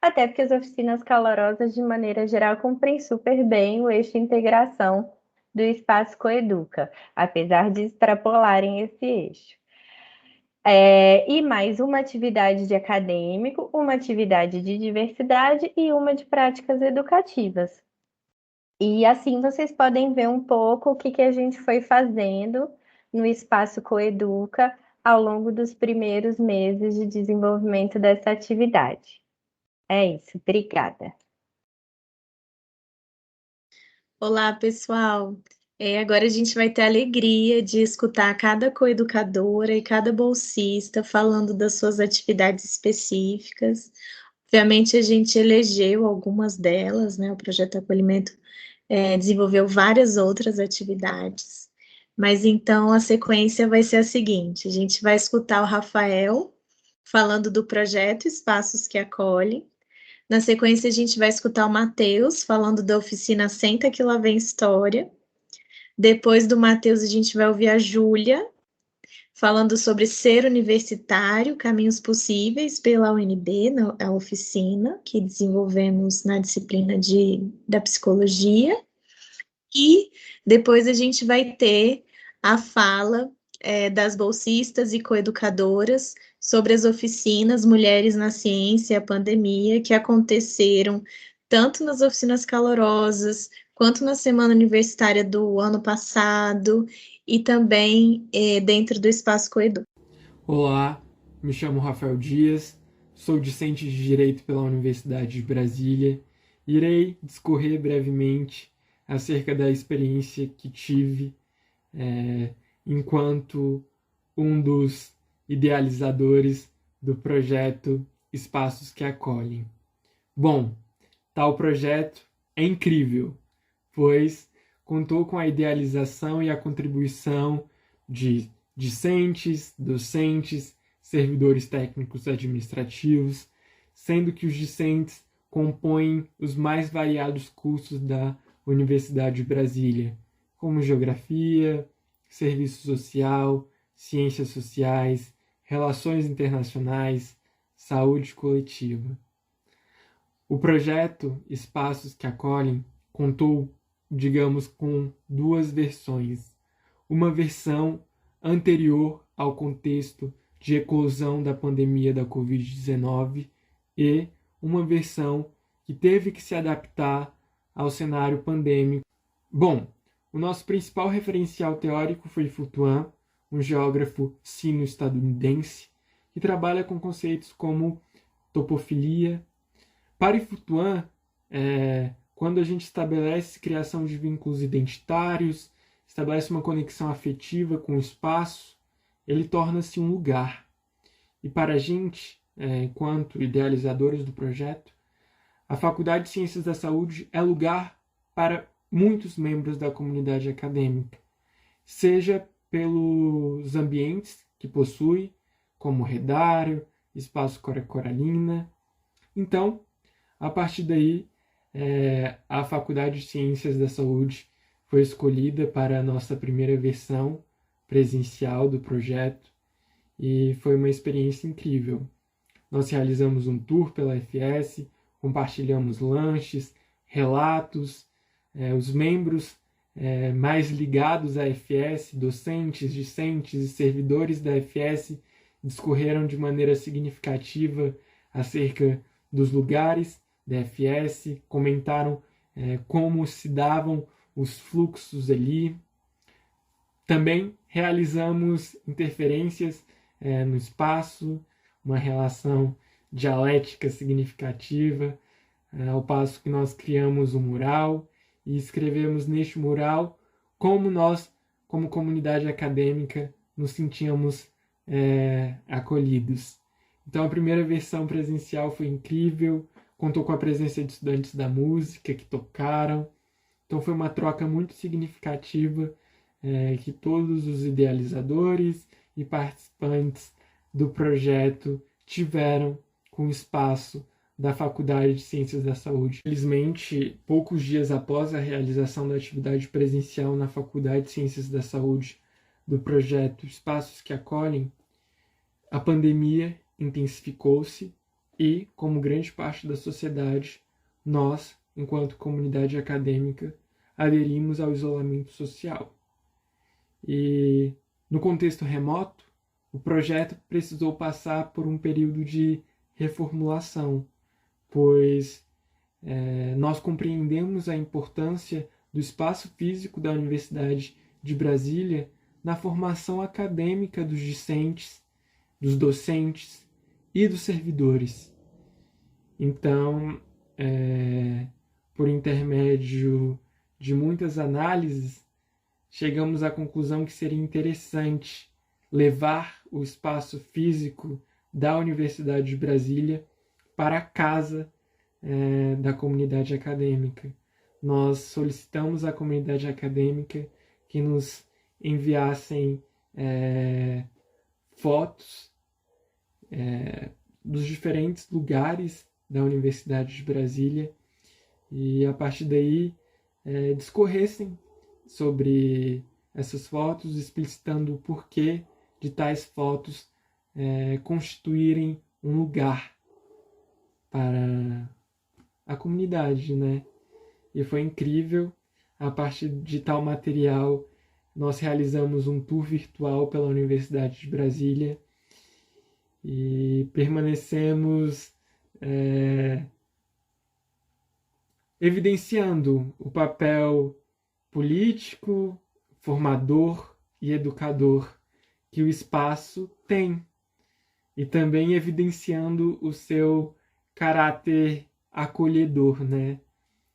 até porque as oficinas calorosas, de maneira geral, cumprem super bem o eixo de integração do Espaço Coeduca, apesar de extrapolarem esse eixo. E mais uma atividade de acadêmico, uma atividade de diversidade e uma de práticas educativas. E assim vocês podem ver um pouco o que a gente foi fazendo no Espaço Coeduca ao longo dos primeiros meses de desenvolvimento dessa atividade. É isso, obrigada. Olá, pessoal. Agora a gente vai ter a alegria de escutar cada coeducadora e cada bolsista falando das suas atividades específicas. Obviamente, a gente elegeu algumas delas, né? O Projeto Acolhimento desenvolveu várias outras atividades. Mas então a sequência vai ser a seguinte: a gente vai escutar o Rafael falando do projeto Espaços que Acolhem. Na sequência, a gente vai escutar o Matheus falando da oficina Senta que Lá Vem História. Depois do Matheus, a gente vai ouvir a Júlia falando sobre ser universitário, caminhos possíveis pela UNB, a oficina que desenvolvemos na disciplina da psicologia. E depois a gente vai ter a fala das bolsistas e coeducadoras sobre as oficinas Mulheres na Ciência e a Pandemia, que aconteceram tanto nas oficinas calorosas, quanto na semana universitária do ano passado, e também dentro do Espaço Coedu. Olá, me chamo Rafael Dias, sou discente de Direito pela Universidade de Brasília. Irei discorrer brevemente acerca da experiência que tive enquanto um dos idealizadores do projeto Espaços que Acolhem. Bom, tal projeto é incrível, pois contou com a idealização e a contribuição de discentes, docentes, servidores técnicos administrativos, sendo que os discentes compõem os mais variados cursos da Universidade de Brasília, como Geografia, Serviço Social, Ciências Sociais, Relações Internacionais, Saúde Coletiva. O projeto Espaços que Acolhem contou, digamos, com duas versões. Uma versão anterior ao contexto de eclosão da pandemia da Covid-19 e uma versão que teve que se adaptar ao cenário pandêmico. Bom, o nosso principal referencial teórico foi Foutuan, um geógrafo sino-estadunidense, que trabalha com conceitos como topofilia. Para Foutuan, quando a gente estabelece criação de vínculos identitários, estabelece uma conexão afetiva com o espaço, ele torna-se um lugar. E para a gente, enquanto idealizadores do projeto, a Faculdade de Ciências da Saúde é lugar para muitos membros da comunidade acadêmica, seja pelos ambientes que possui, como Redário, Espaço Cora Coralina. Então, a partir daí, a Faculdade de Ciências da Saúde foi escolhida para a nossa primeira versão presencial do projeto e foi uma experiência incrível. Nós realizamos um tour pela FS, compartilhamos lanches, relatos, os membros mais ligados à FS, docentes, discentes e servidores da FS discorreram de maneira significativa acerca dos lugares da FS, comentaram como se davam os fluxos ali. Também realizamos interferências no espaço, uma relação dialética significativa, ao passo que nós criamos um mural e escrevemos neste mural como nós, como comunidade acadêmica, nos sentíamos acolhidos. Então a primeira versão presencial foi incrível, contou com a presença de estudantes da música que tocaram, então foi uma troca muito significativa que todos os idealizadores e participantes do projeto tiveram com o espaço da Faculdade de Ciências da Saúde. Infelizmente, poucos dias após a realização da atividade presencial na Faculdade de Ciências da Saúde do projeto Espaços que Acolhem, a pandemia intensificou-se e, como grande parte da sociedade, nós, enquanto comunidade acadêmica, aderimos ao isolamento social. E, no contexto remoto, o projeto precisou passar por um período de reformulação, pois nós compreendemos a importância do espaço físico da Universidade de Brasília na formação acadêmica dos discentes, dos docentes e dos servidores. Então, por intermédio de muitas análises, chegamos à conclusão que seria interessante levar o espaço físico da Universidade de Brasília para a casa da comunidade acadêmica. Nós solicitamos à comunidade acadêmica que nos enviassem fotos dos diferentes lugares da Universidade de Brasília e, a partir daí, discorressem sobre essas fotos, explicitando o porquê de tais fotos constituírem um lugar para a comunidade, né? E foi incrível. A partir de tal material, nós realizamos um tour virtual pela Universidade de Brasília e permanecemos evidenciando o papel político, formador e educador que o espaço tem, e também evidenciando o seu caráter acolhedor, né?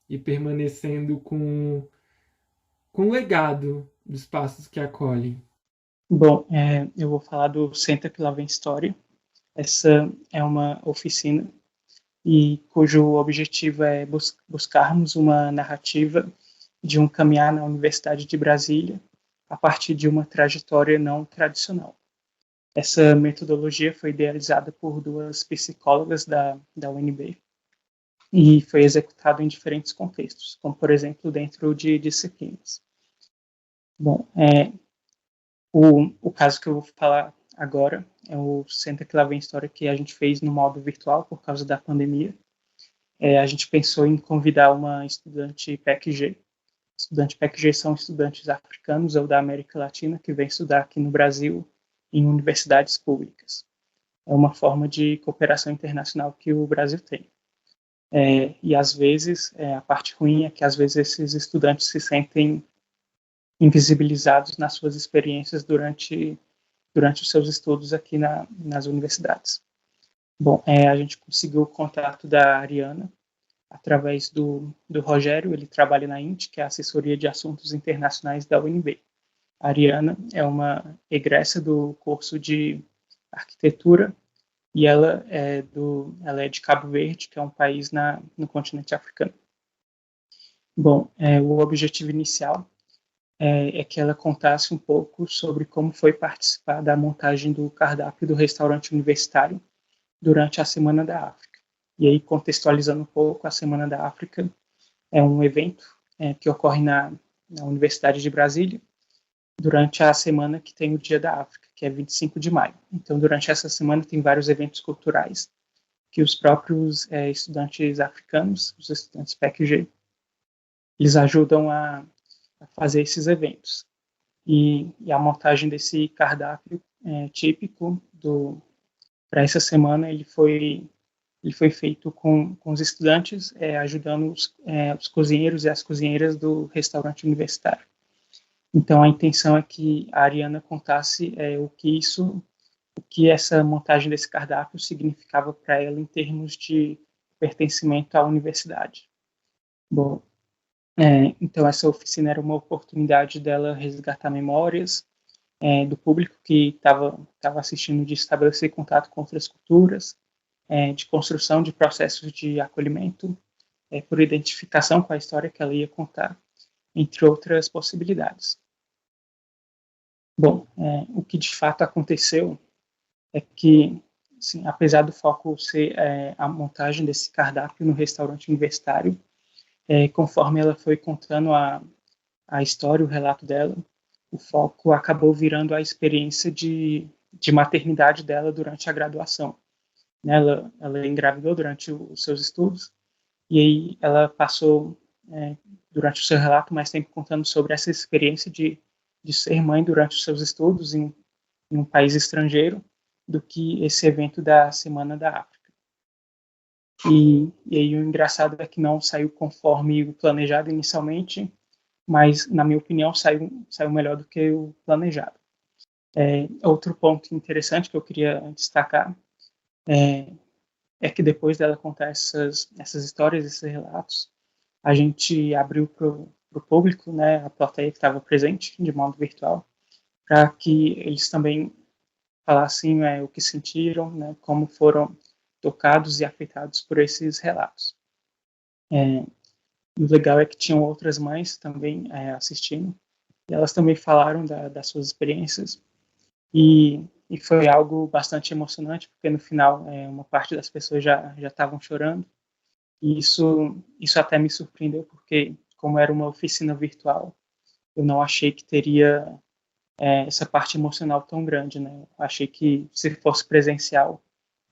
E permanecendo com o legado dos espaços que acolhem. Bom, eu vou falar do Senta que Lá Vem História. Essa é uma oficina e cujo objetivo é buscarmos uma narrativa de um caminhar na Universidade de Brasília a partir de uma trajetória não tradicional. Essa metodologia foi idealizada por duas psicólogas da UNB e foi executada em diferentes contextos, como, por exemplo, dentro de disciplinas. Bom, o caso que eu vou falar agora é o Senta que Lá Vem História, que a gente fez no modo virtual por causa da pandemia. A gente pensou em convidar uma estudante PEC-G. Estudantes PEC-G são estudantes africanos ou da América Latina que vêm estudar aqui no Brasil em universidades públicas. É uma forma de cooperação internacional que o Brasil tem. E às vezes, a parte ruim é que às vezes esses estudantes se sentem invisibilizados nas suas experiências durante os seus estudos aqui nas universidades. Bom, a gente conseguiu o contato da Ariana através do Rogério. Ele trabalha na INT, que é a Assessoria de Assuntos Internacionais da UNB. A Ariana é uma egressa do curso de Arquitetura e ela é de Cabo Verde, que é um país no continente africano. Bom, o objetivo inicial é que ela contasse um pouco sobre como foi participar da montagem do cardápio do restaurante universitário durante a Semana da África. E aí, contextualizando um pouco, a Semana da África é um evento que ocorre na Universidade de Brasília durante a semana que tem o Dia da África, que é 25 de maio. Então, durante essa semana tem vários eventos culturais que os próprios estudantes africanos, os estudantes PEC-G, eles ajudam a fazer esses eventos. E a montagem desse cardápio típico para essa semana ele foi feito com os estudantes, ajudando os cozinheiros e as cozinheiras do restaurante universitário. Então, a intenção é que a Ariana contasse o que essa montagem desse cardápio significava para ela em termos de pertencimento à universidade. Bom, então essa oficina era uma oportunidade dela resgatar memórias do público que estava assistindo, de estabelecer contato com outras culturas, de construção de processos de acolhimento, por identificação com a história que ela ia contar, entre outras possibilidades. Bom, o que de fato aconteceu é que, assim, apesar do foco ser a montagem desse cardápio no restaurante universitário, conforme ela foi contando a história, o relato dela, o foco acabou virando a experiência de maternidade dela durante a graduação. Ela engravidou durante os seus estudos, e aí ela passou, durante o seu relato, mais tempo contando sobre essa experiência de ser mãe durante os seus estudos em um país estrangeiro, do que esse evento da Semana da África. E aí o engraçado é que não saiu conforme o planejado inicialmente, mas, na minha opinião, saiu melhor do que o planejado. Outro ponto interessante que eu queria destacar é que depois dela contar essas histórias, esses relatos, a gente abriu para o público, né, a plateia que estava presente de modo virtual, para que eles também falassem o que sentiram, né, como foram tocados e afetados por esses relatos. O legal é que tinham outras mães também assistindo, e elas também falaram das suas experiências, e foi algo bastante emocionante, porque no final uma parte das pessoas já estavam chorando, e isso até me surpreendeu, porque como era uma oficina virtual, eu não achei que teria essa parte emocional tão grande, né? Achei que se fosse presencial,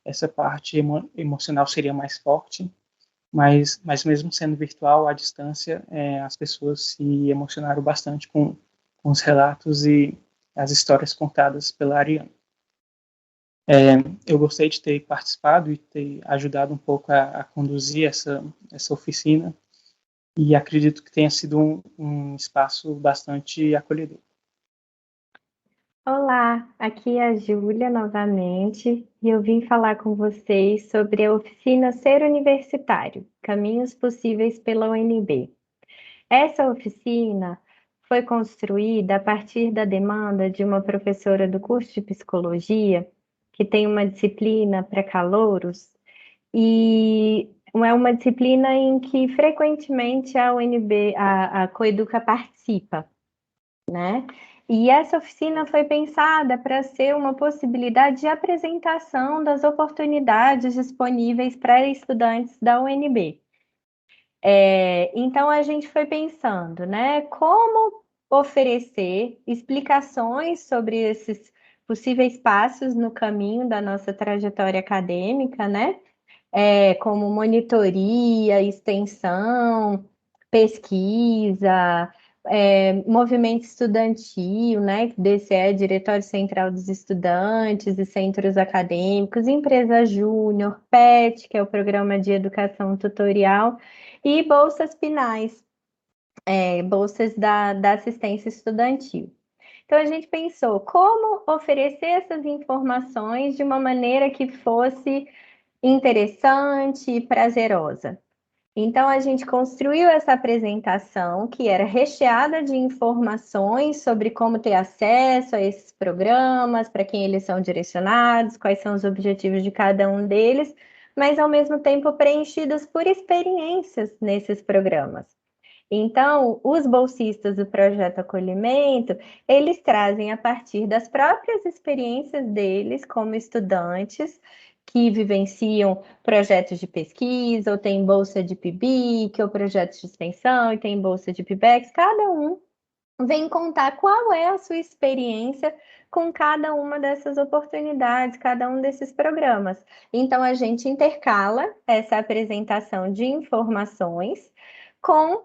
essa parte emocional seria mais forte, mas mesmo sendo virtual, à distância, as pessoas se emocionaram bastante com os relatos e as histórias contadas pela Ariana. Eu gostei de ter participado e ter ajudado um pouco a conduzir essa oficina, e acredito que tenha sido um espaço bastante acolhedor. Olá, aqui é a Júlia novamente e eu vim falar com vocês sobre a oficina Ser Universitário, Caminhos Possíveis pela UNB. Essa oficina foi construída a partir da demanda de uma professora do curso de psicologia, que tem uma disciplina para calouros, e é uma disciplina em que frequentemente a UNB, a Coeduca participa, né? E essa oficina foi pensada para ser uma possibilidade de apresentação das oportunidades disponíveis para estudantes da UNB. Então, a gente foi pensando, né, como oferecer explicações sobre esses possíveis passos no caminho da nossa trajetória acadêmica, né? Como monitoria, extensão, pesquisa, movimento estudantil, né? Que desse é Diretório Central dos Estudantes e Centros Acadêmicos, Empresa Júnior, PET, que é o Programa de Educação Tutorial, e bolsas PNAES, bolsas da assistência estudantil. Então, a gente pensou como oferecer essas informações de uma maneira que fosse interessante e prazerosa. Então, a gente construiu essa apresentação que era recheada de informações sobre como ter acesso a esses programas, para quem eles são direcionados, quais são os objetivos de cada um deles, mas ao mesmo tempo preenchidos por experiências nesses programas. Então, os bolsistas do Projeto Acolhimento, eles trazem a partir das próprias experiências deles como estudantes que vivenciam projetos de pesquisa, ou tem bolsa de PIBIC, ou projetos de extensão, e tem bolsa de PIBEX, cada um vem contar qual é a sua experiência com cada uma dessas oportunidades, cada um desses programas. Então, a gente intercala essa apresentação de informações com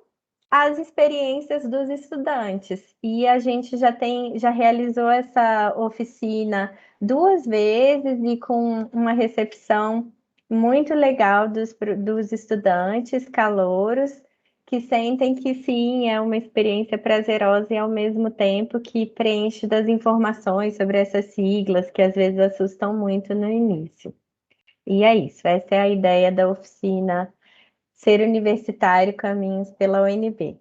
as experiências dos estudantes. E a gente já realizou essa oficina 2 vezes e com uma recepção muito legal dos estudantes calouros, que sentem que sim, é uma experiência prazerosa e ao mesmo tempo que preenche das informações sobre essas siglas que às vezes assustam muito no início. E é isso, essa é a ideia da oficina Ser Universitário Caminhos pela UNB.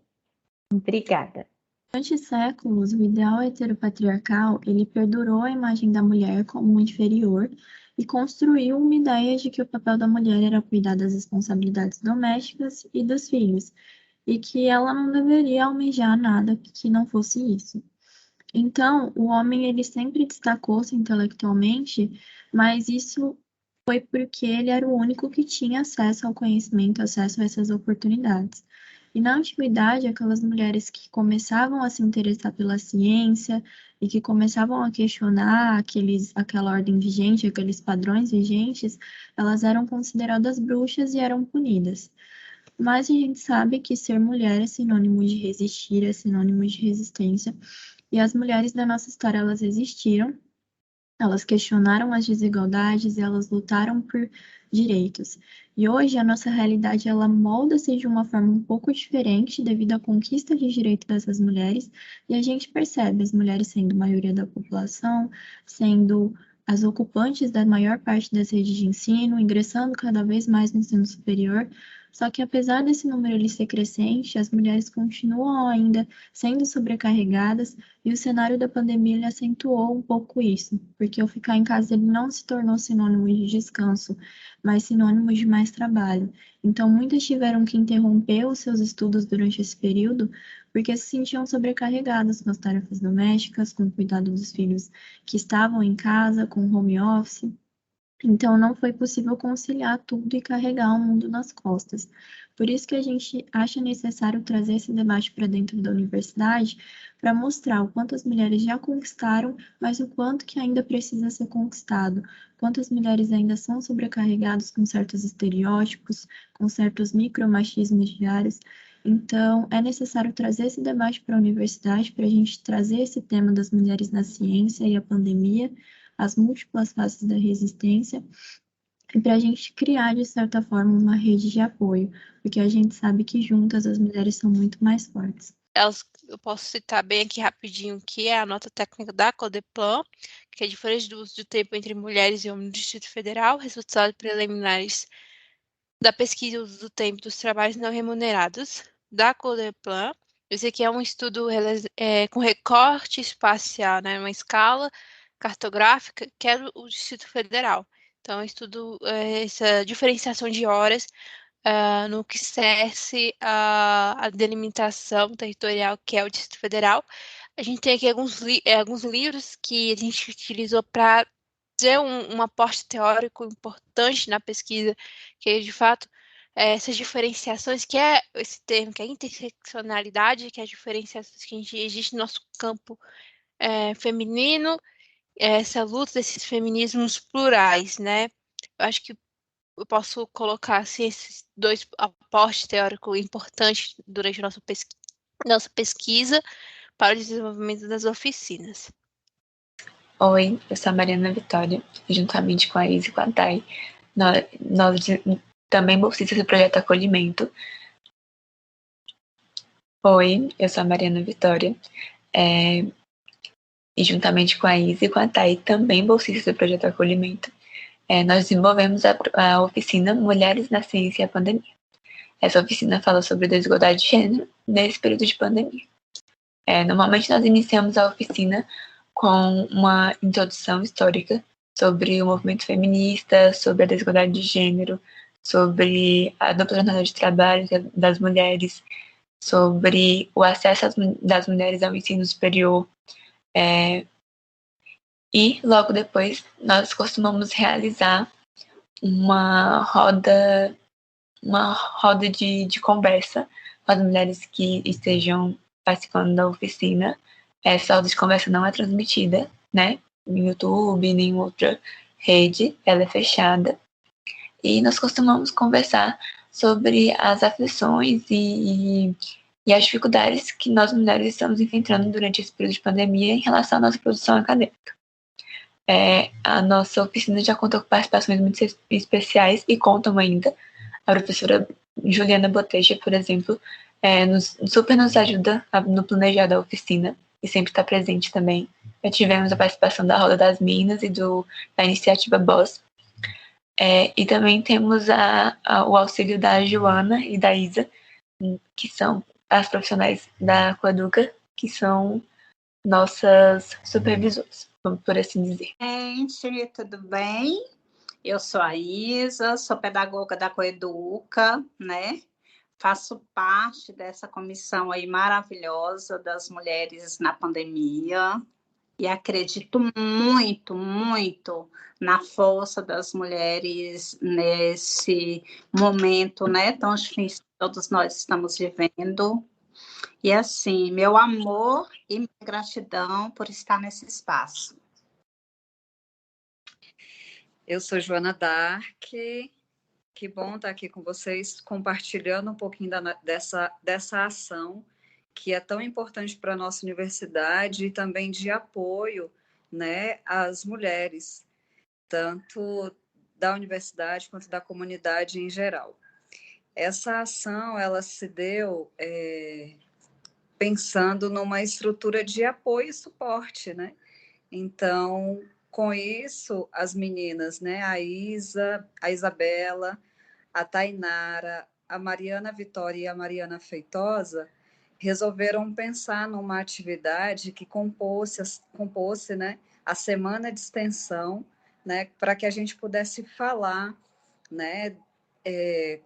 Obrigada. Durante séculos, o ideal heteropatriarcal, ele perdurou a imagem da mulher como inferior e construiu uma ideia de que o papel da mulher era cuidar das responsabilidades domésticas e dos filhos, e que ela não deveria almejar nada que não fosse isso. Então, o homem ele sempre destacou-se intelectualmente, mas isso foi porque ele era o único que tinha acesso ao conhecimento, acesso a essas oportunidades. E na antiguidade, aquelas mulheres que começavam a se interessar pela ciência e que começavam a questionar aquela ordem vigente, aqueles padrões vigentes, elas eram consideradas bruxas e eram punidas. Mas a gente sabe que ser mulher é sinônimo de resistir, é sinônimo de resistência. E as mulheres da nossa história, elas existiram, elas questionaram as desigualdades e elas lutaram por direitos. E hoje a nossa realidade, ela molda-se de uma forma um pouco diferente devido à conquista de direito dessas mulheres, e a gente percebe as mulheres sendo maioria da população, sendo as ocupantes da maior parte das redes de ensino, ingressando cada vez mais no ensino superior. Só que apesar desse número ele ser crescente, as mulheres continuam ainda sendo sobrecarregadas e o cenário da pandemia ele acentuou um pouco isso, porque o ficar em casa ele não se tornou sinônimo de descanso, mas sinônimo de mais trabalho. Então, muitas tiveram que interromper os seus estudos durante esse período, porque se sentiam sobrecarregadas com as tarefas domésticas, com o cuidado dos filhos que estavam em casa, com home office. Então, não foi possível conciliar tudo e carregar o mundo nas costas. Por isso que a gente acha necessário trazer esse debate para dentro da universidade, para mostrar o quanto as mulheres já conquistaram, mas o quanto que ainda precisa ser conquistado, quantas mulheres ainda são sobrecarregadas com certos estereótipos, com certos micromachismos diários. Então, é necessário trazer esse debate para a universidade, para a gente trazer esse tema das mulheres na ciência e a pandemia, as múltiplas faces da resistência, e para a gente criar, de certa forma, uma rede de apoio, porque a gente sabe que juntas as mulheres são muito mais fortes. Eu posso citar bem aqui rapidinho que é a nota técnica da Codeplan, que é diferente do uso do tempo entre mulheres e homens no Distrito Federal, resultados preliminares da pesquisa uso do tempo dos trabalhos não remunerados da Codeplan. Esse aqui é um estudo com recorte espacial, né, uma escala cartográfica, que é o Distrito Federal. Então, eu estudo essa diferenciação de horas no que cerce a delimitação territorial, que é o Distrito Federal. A gente tem aqui alguns livros que a gente utilizou para ter um aporte teórico importante na pesquisa, que é, de fato, essas diferenciações, que é esse termo, que é interseccionalidade, que é as diferenciações que existe no nosso campo feminino, essa luta desses feminismos plurais, né? Eu acho que eu posso colocar assim, esses dois aportes teóricos importantes durante a nossa pesquisa para o desenvolvimento das oficinas. Oi, eu sou a Mariana Vitória, juntamente com a Isa e com a Thay. Nós também bolsistas do projeto Acolhimento. Oi, eu sou a Mariana Vitória, e juntamente com a Isa e com a Thay, também bolsistas do projeto Acolhimento, nós desenvolvemos a oficina Mulheres na Ciência e a Pandemia. Essa oficina fala sobre desigualdade de gênero nesse período de pandemia. Normalmente nós iniciamos a oficina com uma introdução histórica sobre o movimento feminista, sobre a desigualdade de gênero, sobre a dupla jornada de trabalho das mulheres, sobre o acesso das mulheres ao ensino superior. E logo depois nós costumamos realizar uma roda de conversa com as mulheres que estejam participando da oficina. Essa roda de conversa não é transmitida, né, no YouTube, nem em outra rede, ela é fechada. E nós costumamos conversar sobre as aflições e e as dificuldades que nós mulheres estamos enfrentando durante esse período de pandemia em relação à nossa produção acadêmica. A nossa oficina já contou com participações muito especiais e contam ainda. A professora Juliana Boteja, por exemplo, super nos ajuda no planejar da oficina e sempre está presente também. Já tivemos a participação da Roda das Minas e da Iniciativa Boss. E também temos o auxílio da Joana e da Isa, que são as profissionais da Coeduca, que são nossas supervisoras, por assim dizer. Gente, tudo bem? Eu sou a Isa, sou pedagoga da Coeduca, né? Faço parte dessa comissão aí maravilhosa das mulheres na pandemia e acredito muito, muito na força das mulheres nesse momento, né, tão difícil que todos nós estamos vivendo. E assim, meu amor e minha gratidão por estar nesse espaço. Eu sou Joana Dark, que bom estar aqui com vocês, compartilhando um pouquinho dessa ação que é tão importante para a nossa universidade e também de apoio, né, às mulheres, tanto da universidade quanto da comunidade em geral. Essa ação, ela se deu pensando numa estrutura de apoio e suporte, né? Então, com isso, as meninas, né, a Isa, a Isabela, a Tainara, a Mariana Vitória e a Mariana Feitosa resolveram pensar numa atividade que compôsse, né, a semana de extensão, né, para que a gente pudesse falar, né,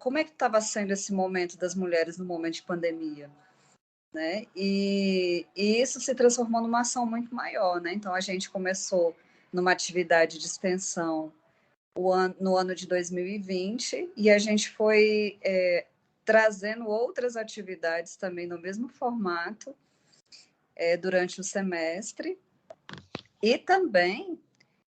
como é que estava sendo esse momento das mulheres no momento de pandemia, né? E isso se transformou numa ação muito maior, né? Então a gente começou numa atividade de extensão no ano de 2020 e a gente foi trazendo outras atividades também no mesmo formato durante o semestre e também,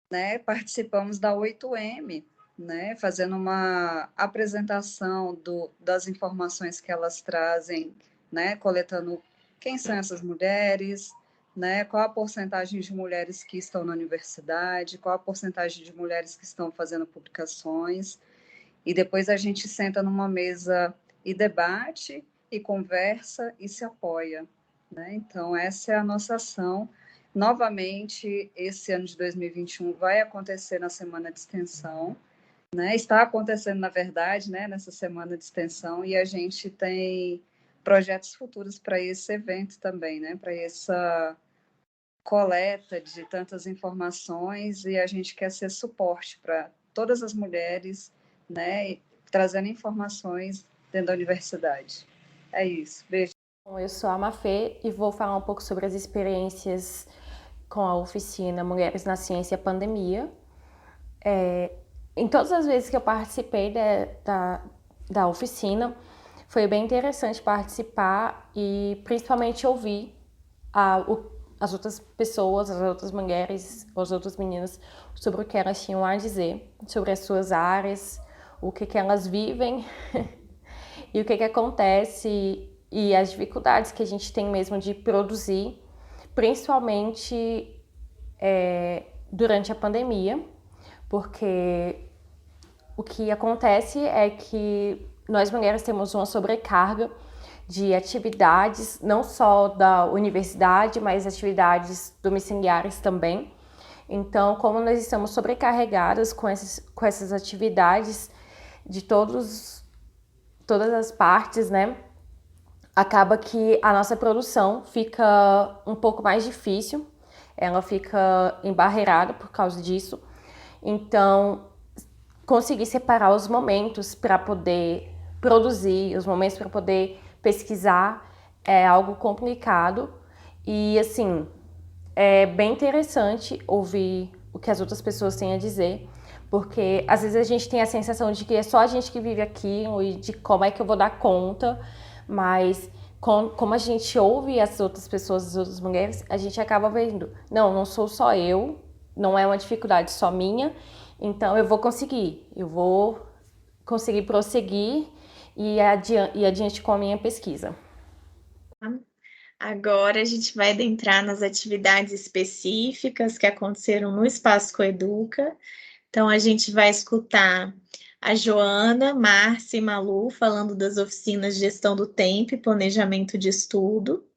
né, participamos da 8M, né, fazendo uma apresentação das informações que elas trazem, né, coletando quem são essas mulheres, né, qual a porcentagem de mulheres que estão na universidade, qual a porcentagem de mulheres que estão fazendo publicações, e depois a gente senta numa mesa e debate, e conversa, e se apoia, né? Então, essa é a nossa ação. Novamente, esse ano de 2021 vai acontecer na Semana de Extensão, né? Está acontecendo, na verdade, né, nessa Semana de Extensão, e a gente tem projetos futuros para esse evento também, né? Para essa coleta de tantas informações, e a gente quer ser suporte para todas as mulheres, né? Trazendo informações dentro da universidade. É isso. Beijo. Eu sou a Mafê e vou falar um pouco sobre as experiências com a oficina Mulheres na Ciência e Pandemia. Em todas as vezes que eu participei da oficina, foi bem interessante participar e principalmente ouvir as outras pessoas, as outras mulheres, as outras meninas, sobre o que elas tinham a dizer, sobre as suas áreas, o que elas vivem e o que acontece e as dificuldades que a gente tem mesmo de produzir, principalmente durante a pandemia, porque o que acontece é que nós mulheres temos uma sobrecarga de atividades, não só da universidade, mas atividades domiciliares também. Então, como nós estamos sobrecarregadas com essas atividades de todas as partes, né? Acaba que a nossa produção fica um pouco mais difícil, ela fica embarreirada por causa disso. Então, conseguir separar os momentos para poder produzir, os momentos para poder pesquisar é algo complicado. E, assim, é bem interessante ouvir o que as outras pessoas têm a dizer, porque às vezes a gente tem a sensação de que é só a gente que vive aquilo e de como é que eu vou dar conta, mas como a gente ouve as outras pessoas, as outras mulheres, a gente acaba vendo, não sou só eu, não é uma dificuldade só minha, então eu vou conseguir prosseguir e ir adiante com a minha pesquisa. Agora a gente vai adentrar nas atividades específicas que aconteceram no Espaço Coeduca. Então, a gente vai escutar a Joana, Márcia e Malu falando das oficinas de gestão do tempo e planejamento de estudo.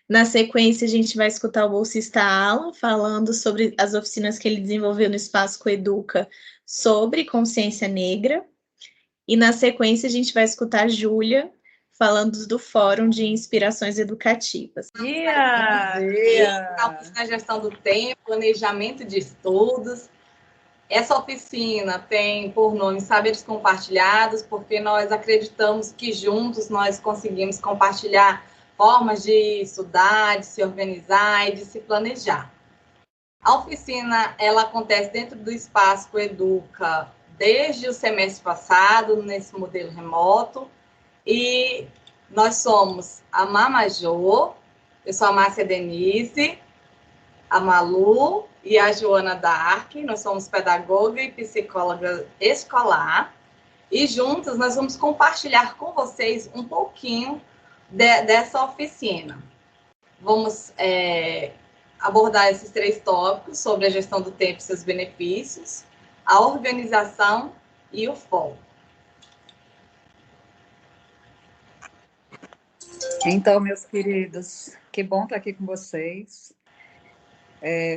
Na sequência, a gente vai escutar o bolsista Alan falando sobre as oficinas que ele desenvolveu no Espaço Coeduca sobre consciência negra. E na sequência, a gente vai escutar a Júlia falando do Fórum de Inspirações Educativas. Bom dia! A oficina Gestão do Tempo, Planejamento de Estudos. Essa oficina tem por nome Saberes Compartilhados, porque nós acreditamos que juntos nós conseguimos compartilhar formas de estudar, de se organizar e de se planejar. A oficina ela acontece dentro do Espaço Coeduca desde o semestre passado, nesse modelo remoto, e nós somos a Mamajô, eu sou a Márcia Denise, a Malu e a Joana Dark, nós somos pedagoga e psicóloga escolar, e juntos nós vamos compartilhar com vocês um pouquinho dessa oficina. Vamos abordar esses 3 tópicos sobre a gestão do tempo e seus benefícios, a organização e o foco. Então, meus queridos, que bom estar aqui com vocês.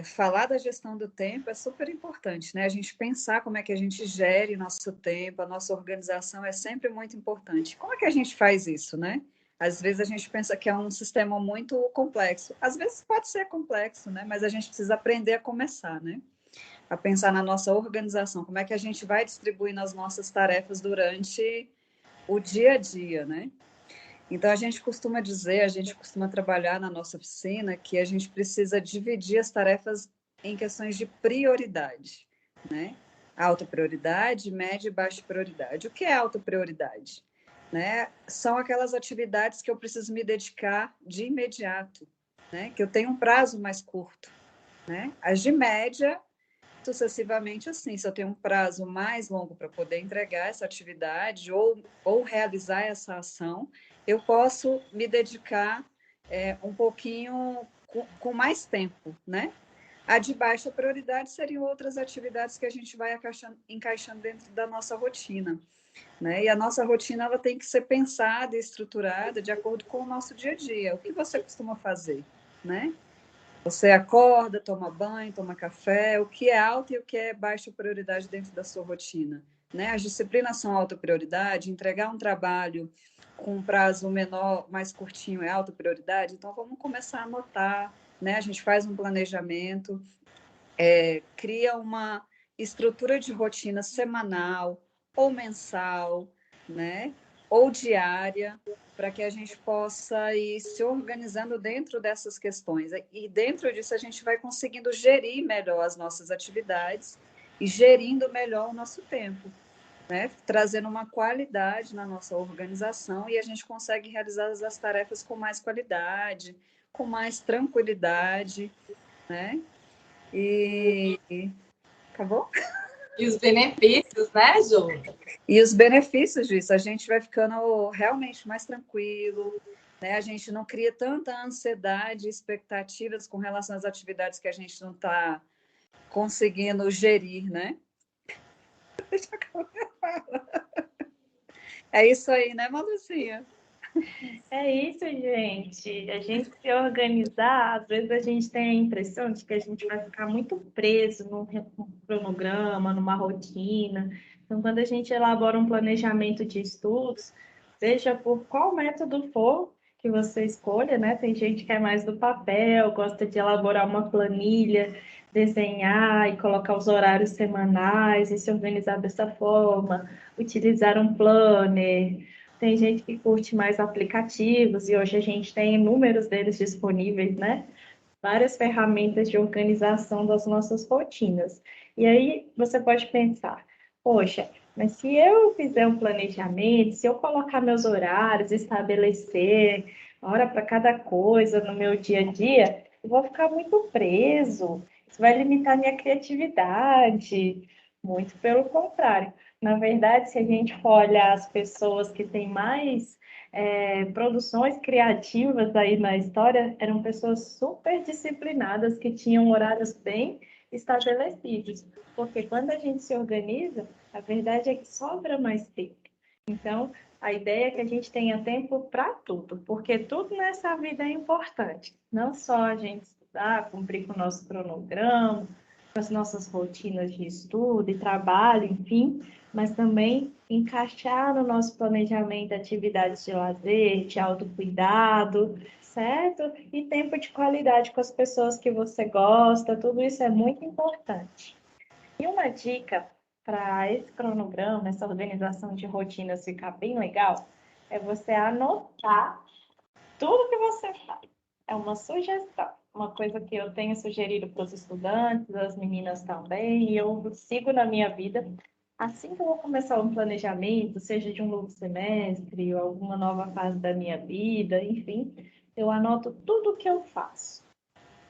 Falar da gestão do tempo é super importante, né? A gente pensar como é que a gente gere nosso tempo, a nossa organização é sempre muito importante. Como é que a gente faz isso, né? Às vezes a gente pensa que é um sistema muito complexo. Às vezes pode ser complexo, né? Mas a gente precisa aprender a começar, né? A pensar na nossa organização, como é que a gente vai distribuindo as nossas tarefas durante o dia a dia, né? Então, a gente costuma trabalhar na nossa oficina que a gente precisa dividir as tarefas em questões de prioridade, né? Alta prioridade, média e baixa prioridade. O que é alta prioridade? Né? São aquelas atividades que eu preciso me dedicar de imediato, né? Que eu tenho um prazo mais curto, né? As de média, sucessivamente assim, se eu tenho um prazo mais longo para poder entregar essa atividade ou realizar essa ação, eu posso me dedicar um pouquinho com mais tempo, né? A de baixa prioridade seriam outras atividades que a gente vai encaixando dentro da nossa rotina, né? E a nossa rotina ela tem que ser pensada e estruturada de acordo com o nosso dia a dia. O que você costuma fazer, né? Você acorda, toma banho, toma café, o que é alta e o que é baixa prioridade dentro da sua rotina, né? As disciplinas são alta prioridade, entregar um trabalho com um prazo menor, mais curtinho é alta prioridade, então vamos começar a anotar, né? A gente faz um planejamento, cria uma estrutura de rotina semanal ou mensal, né? Ou diária, para que a gente possa ir se organizando dentro dessas questões. E dentro disso a gente vai conseguindo gerir melhor as nossas atividades e gerindo melhor o nosso tempo, né? Trazendo uma qualidade na nossa organização e a gente consegue realizar as tarefas com mais qualidade, com mais tranquilidade, né? E acabou? E os benefícios, né, Ju? E os benefícios disso, a gente vai ficando realmente mais tranquilo, né? A gente não cria tanta ansiedade e expectativas com relação às atividades que a gente não está conseguindo gerir, né? É isso aí, né, Malucinha? É isso, gente. A gente se organizar, às vezes a gente tem a impressão de que a gente vai ficar muito preso num cronograma, numa rotina. Então, quando a gente elabora um planejamento de estudos, seja por qual método for que você escolha, né? Tem gente que é mais do papel, gosta de elaborar uma planilha, desenhar e colocar os horários semanais e se organizar dessa forma, utilizar um planner. Tem gente que curte mais aplicativos e hoje a gente tem inúmeros deles disponíveis, né? Várias ferramentas de organização das nossas rotinas. E aí você pode pensar, poxa, mas se eu fizer um planejamento, se eu colocar meus horários, estabelecer hora para cada coisa no meu dia a dia, eu vou ficar muito preso. Isso vai limitar minha criatividade. Muito pelo contrário. Na verdade, se a gente for olhar as pessoas que têm mais produções criativas aí na história eram pessoas super disciplinadas que tinham horários bem estabelecidos, porque quando a gente se organiza, a verdade é que sobra mais tempo. Então, a ideia é que a gente tenha tempo para tudo, porque tudo nessa vida é importante. Não só a gente estudar, cumprir com o nosso cronograma, com as nossas rotinas de estudo e trabalho, enfim, mas também encaixar no nosso planejamento atividades de lazer, de autocuidado, certo? E tempo de qualidade com as pessoas que você gosta, tudo isso é muito importante. E uma dica para esse cronograma, essa organização de rotinas ficar bem legal, é você anotar tudo que você faz. É uma sugestão, uma coisa que eu tenho sugerido para os estudantes, as meninas também, e eu sigo na minha vida. Assim que eu vou começar um planejamento, seja de um novo semestre ou alguma nova fase da minha vida, enfim, eu anoto tudo que eu faço.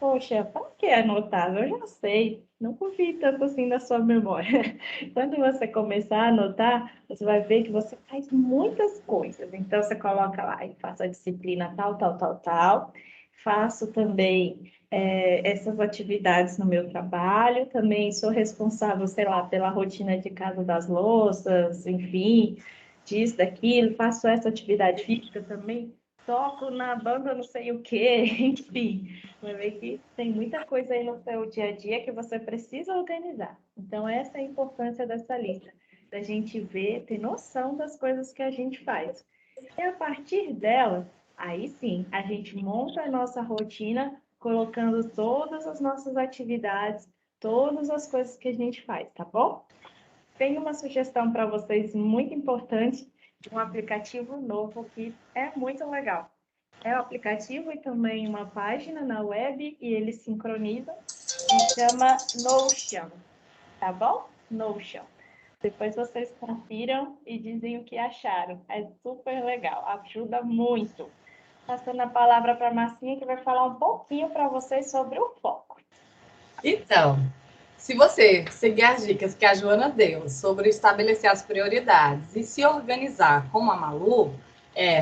Poxa, para que anotar? Eu já sei, não confie tanto assim na sua memória. Quando você começar a anotar, você vai ver que você faz muitas coisas. Então, você coloca lá, eu faço a disciplina tal, tal, tal, tal. Faço também essas atividades no meu trabalho. Também sou responsável, sei lá, pela rotina de casa das louças, enfim, disso, daquilo. Faço essa atividade física também. Toco na banda não sei o quê, enfim. Vai ver que tem muita coisa aí no seu dia a dia que você precisa organizar. Então, essa é a importância dessa lista, da gente ver, ter noção das coisas que a gente faz. E a partir dela, aí sim, a gente monta a nossa rotina, colocando todas as nossas atividades, todas as coisas que a gente faz, tá bom? Tenho uma sugestão para vocês muito importante de um aplicativo novo que é muito legal. É um aplicativo e também uma página na web e ele sincroniza e chama Notion, tá bom? Notion. Depois vocês confiram e dizem o que acharam. É super legal, ajuda muito. Passando a palavra para a Marcinha, que vai falar um pouquinho para vocês sobre o foco. Então, se você seguir as dicas que a Joana deu sobre estabelecer as prioridades e se organizar como a Malu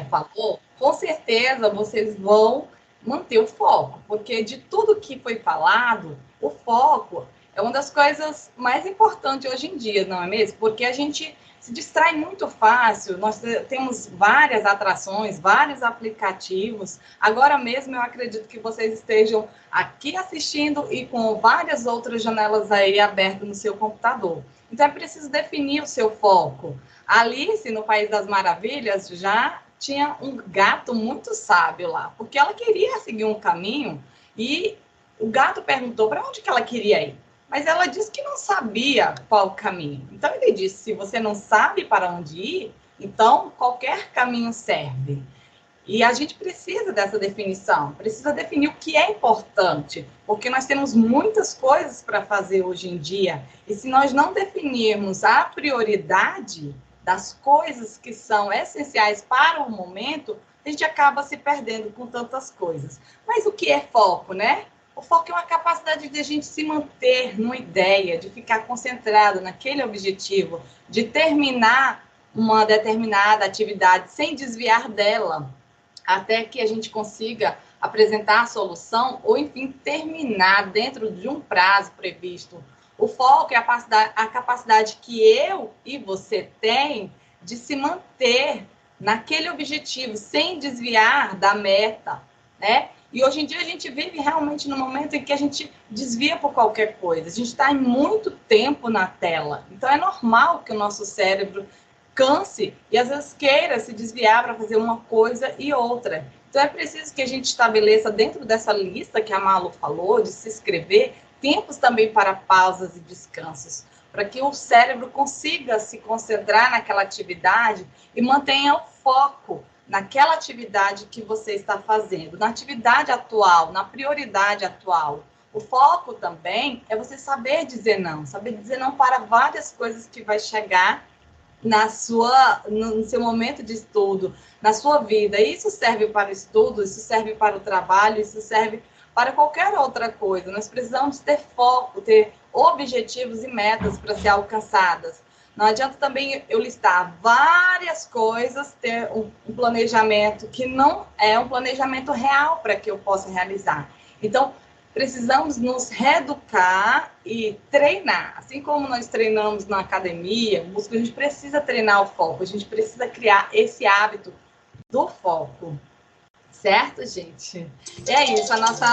falou, com certeza vocês vão manter o foco, porque de tudo que foi falado, o foco é uma das coisas mais importantes hoje em dia, não é mesmo? Porque a gente se distrai muito fácil, nós temos várias atrações, vários aplicativos. Agora mesmo eu acredito que vocês estejam aqui assistindo e com várias outras janelas aí abertas no seu computador. Então é preciso definir o seu foco. A Alice, no País das Maravilhas, já tinha um gato muito sábio lá, porque ela queria seguir um caminho e o gato perguntou para onde que ela queria ir. Mas ela disse que não sabia qual o caminho. Então ele disse, se você não sabe para onde ir, então qualquer caminho serve. E a gente precisa dessa definição, precisa definir o que é importante, porque nós temos muitas coisas para fazer hoje em dia, e se nós não definirmos a prioridade das coisas que são essenciais para o momento, a gente acaba se perdendo com tantas coisas. Mas o que é foco, né? O foco é uma capacidade de a gente se manter numa ideia, de ficar concentrado naquele objetivo, de terminar uma determinada atividade sem desviar dela, até que a gente consiga apresentar a solução ou, enfim, terminar dentro de um prazo previsto. O foco é a capacidade que eu e você tem de se manter naquele objetivo, sem desviar da meta, né? E hoje em dia a gente vive realmente no momento em que a gente desvia por qualquer coisa. A gente está em muito tempo na tela. Então é normal que o nosso cérebro canse e às vezes queira se desviar para fazer uma coisa e outra. Então é preciso que a gente estabeleça dentro dessa lista que a Malu falou, de se escrever, tempos também para pausas e descansos, para que o cérebro consiga se concentrar naquela atividade e mantenha o foco naquela atividade que você está fazendo, na atividade atual, na prioridade atual. O foco também é você saber dizer não para várias coisas que vai chegar no seu momento de estudo, na sua vida. Isso serve para o estudo, isso serve para o trabalho, isso serve para qualquer outra coisa. Nós precisamos ter foco, ter objetivos e metas para ser alcançadas. Não adianta também eu listar várias coisas, ter um planejamento que não é um planejamento real para que eu possa realizar. Então, precisamos nos reeducar e treinar. Assim como nós treinamos na academia, a gente precisa treinar o foco, a gente precisa criar esse hábito do foco. Certo, gente? E é isso, a nossa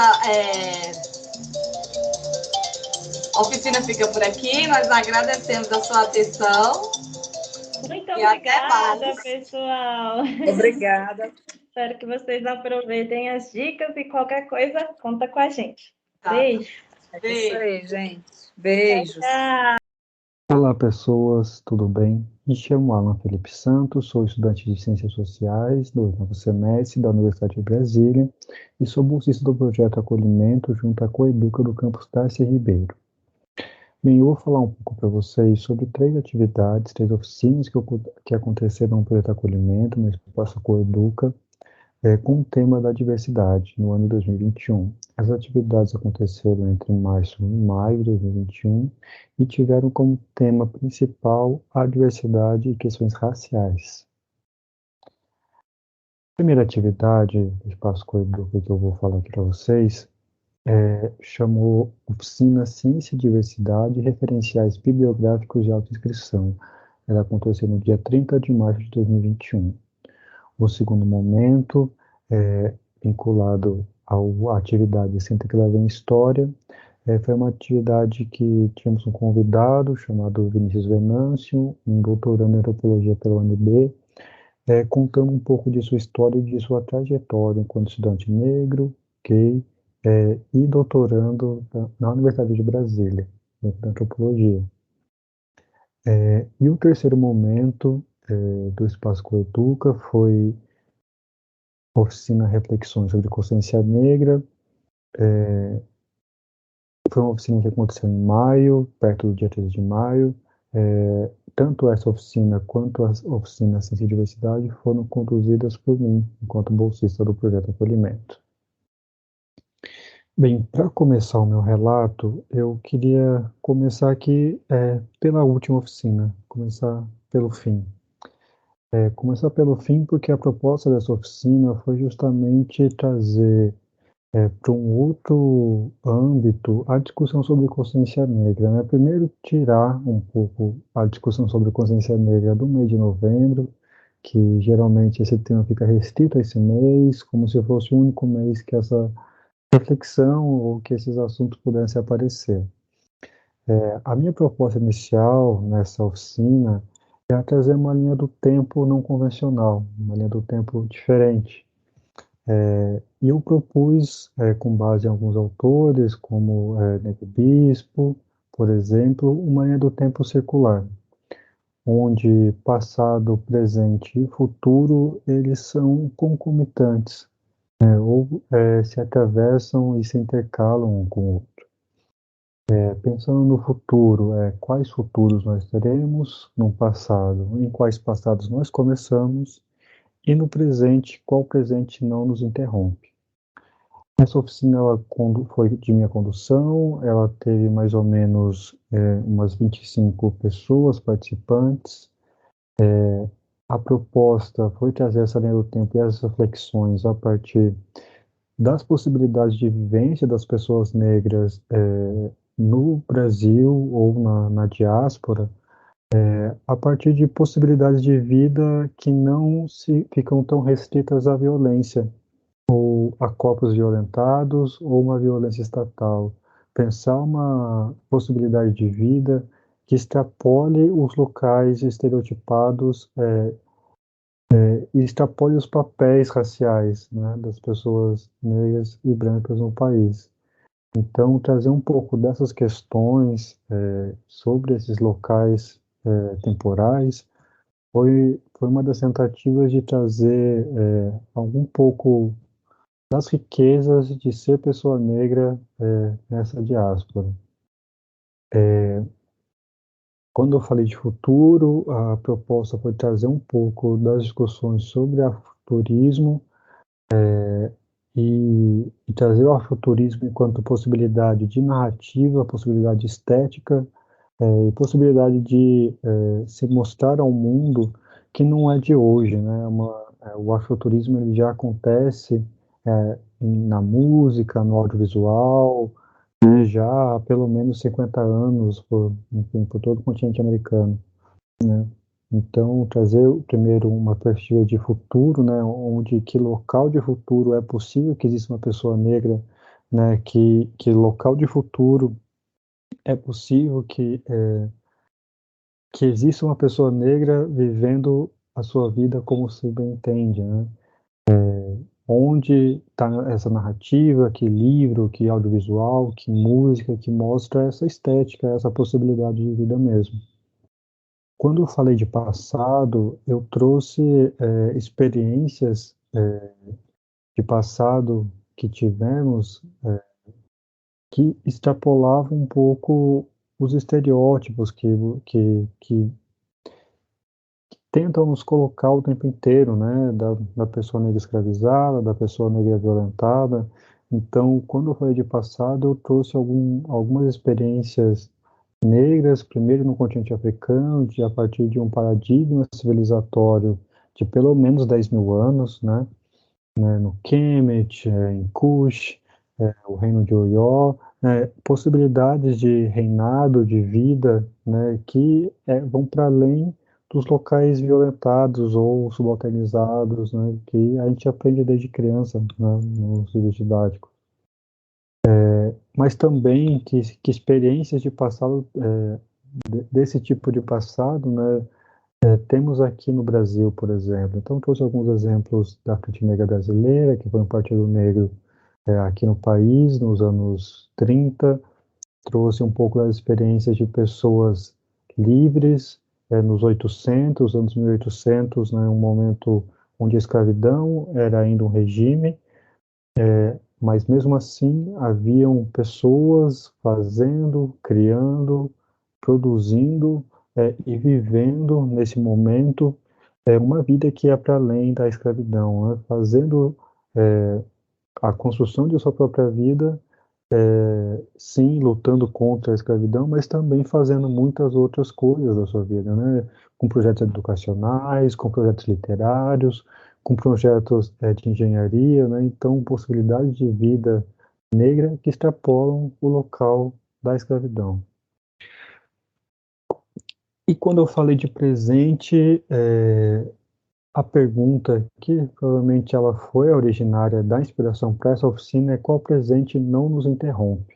oficina fica por aqui. Nós agradecemos a sua atenção. Muito E até obrigada, mais. pessoal. Obrigada. Espero que vocês aproveitem as dicas e qualquer coisa, conta com a gente. Tá. Beijo. É isso aí, gente. Beijos. Tchau. Olá, pessoas, tudo bem? Me chamo Alan Felipe Santos, sou estudante de Ciências Sociais do 8º semestre da Universidade de Brasília e sou bolsista do projeto Acolhimento junto à Coeduca do campus Darcy Ribeiro. Bem, eu vou falar um pouco para vocês sobre 3 atividades, 3 oficinas que aconteceram no projeto Acolhimento, no Espaço Coeduca, com o tema da diversidade, no ano de 2021. As atividades aconteceram entre março e maio de 2021 e tiveram como tema principal a diversidade e questões raciais. A primeira atividade do Espaço Coeduca que eu vou falar aqui para vocês chamou Oficina Ciência e Diversidade Referenciais Bibliográficos de Autoinscrição. Ela aconteceu no dia 30 de março de 2021. O segundo momento, vinculado à atividade Senta que Lá Vem História, foi uma atividade que tínhamos um convidado chamado Vinícius Venâncio, um doutorando em antropologia pela UNB, contando um pouco de sua história e de sua trajetória enquanto estudante negro, gay e doutorando na Universidade de Brasília, dentro da antropologia. E o terceiro momento do Espaço Coeduca foi a oficina Reflexões sobre Consciência Negra. Foi uma oficina que aconteceu em maio, perto do dia 13 de maio. Tanto essa oficina quanto a oficina Ciência e Diversidade foram conduzidas por mim, enquanto bolsista do projeto Acolhimento. Bem, para começar o meu relato, eu queria começar aqui pela última oficina, começar pelo fim. Começar pelo fim porque a proposta dessa oficina foi justamente trazer para um outro âmbito a discussão sobre consciência negra, né? Primeiro, tirar um pouco a discussão sobre consciência negra do mês de novembro, que geralmente esse tema fica restrito a esse mês, como se fosse o único mês que essa reflexão ou que esses assuntos pudessem aparecer. A minha proposta inicial nessa oficina é trazer uma linha do tempo não convencional, uma linha do tempo diferente. E eu propus, com base em alguns autores, como Neto Bispo, por exemplo, uma linha do tempo circular, onde passado, presente e futuro, eles são concomitantes, ou se atravessam e se intercalam um com o outro. Pensando no futuro, quais futuros nós teremos no passado, em quais passados nós começamos, e no presente, qual presente não nos interrompe. Essa oficina ela foi de minha condução, ela teve mais ou menos umas 25 pessoas participantes. A proposta foi trazer essa linha do tempo e as reflexões a partir das possibilidades de vivência das pessoas negras no Brasil ou na diáspora, a partir de possibilidades de vida que não ficam tão restritas à violência, ou a corpos violentados, ou uma violência estatal. Pensar uma possibilidade de vida que extrapole os locais estereotipados e extrapole os papéis raciais, né, das pessoas negras e brancas no país. Então, trazer um pouco dessas questões sobre esses locais temporais foi uma das tentativas de trazer algum pouco das riquezas de ser pessoa negra nessa diáspora. Quando eu falei de futuro, a proposta foi trazer um pouco das discussões sobre afrofuturismo e trazer o afrofuturismo enquanto possibilidade de narrativa, possibilidade estética, e possibilidade de se mostrar ao mundo que não é de hoje, né? O afrofuturismo ele já acontece na música, no audiovisual, né, já há pelo menos 50 anos, enfim, por todo o continente americano, né? Então, trazer primeiro uma perspectiva de futuro, né, onde que local de futuro é possível que exista uma pessoa negra, né, que local de futuro é possível que exista uma pessoa negra vivendo a sua vida como se bem entende, né? Onde está essa narrativa, que livro, que audiovisual, que música, que mostra essa estética, essa possibilidade de vida mesmo. Quando eu falei de passado, eu trouxe experiências de passado que tivemos que extrapolavam um pouco os estereótipos que tentam nos colocar o tempo inteiro, né, da pessoa negra escravizada, da pessoa negra violentada. Então, quando eu falei de passado, eu trouxe algumas experiências negras, primeiro no continente africano, a partir de um paradigma civilizatório de pelo menos 10 mil anos, né, no Kemet, em Kush, o reino de Oió, possibilidades de reinado, de vida, né, que vão para além dos locais violentados ou subalternizados, né, que a gente aprende desde criança, né, no ciclo didático. Mas também que experiências de passado, desse tipo de passado, né, temos aqui no Brasil, por exemplo. Então, trouxe alguns exemplos da Frente Negra Brasileira, que foi um partido negro aqui no país, nos anos 30, trouxe um pouco das experiências de pessoas livres nos 800, anos 1800, né, um momento onde a escravidão era ainda um regime, mas mesmo assim haviam pessoas fazendo, criando, produzindo e vivendo nesse momento uma vida que é para além da escravidão, né, fazendo a construção de sua própria vida, sim, lutando contra a escravidão, mas também fazendo muitas outras coisas da sua vida, né? Com projetos educacionais, com projetos literários, com projetos de engenharia, né? Então, possibilidades de vida negra que extrapolam o local da escravidão. E quando eu falei de presente, a pergunta, que provavelmente ela foi a originária da inspiração para essa oficina, é qual presente não nos interrompe?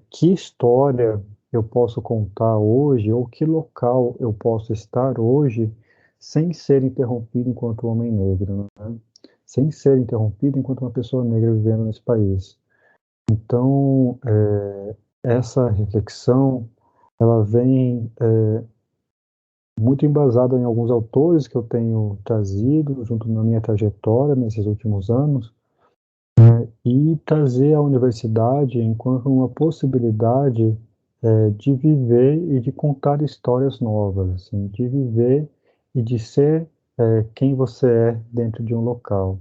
Que história eu posso contar hoje, ou que local eu posso estar hoje, sem ser interrompido enquanto homem negro, né? Sem ser interrompido enquanto uma pessoa negra vivendo nesse país. Então, essa reflexão, ela vem muito embasada em alguns autores que eu tenho trazido junto na minha trajetória nesses últimos anos, e trazer a universidade enquanto uma possibilidade de viver e de contar histórias novas, assim, de viver e de ser quem você é dentro de um local.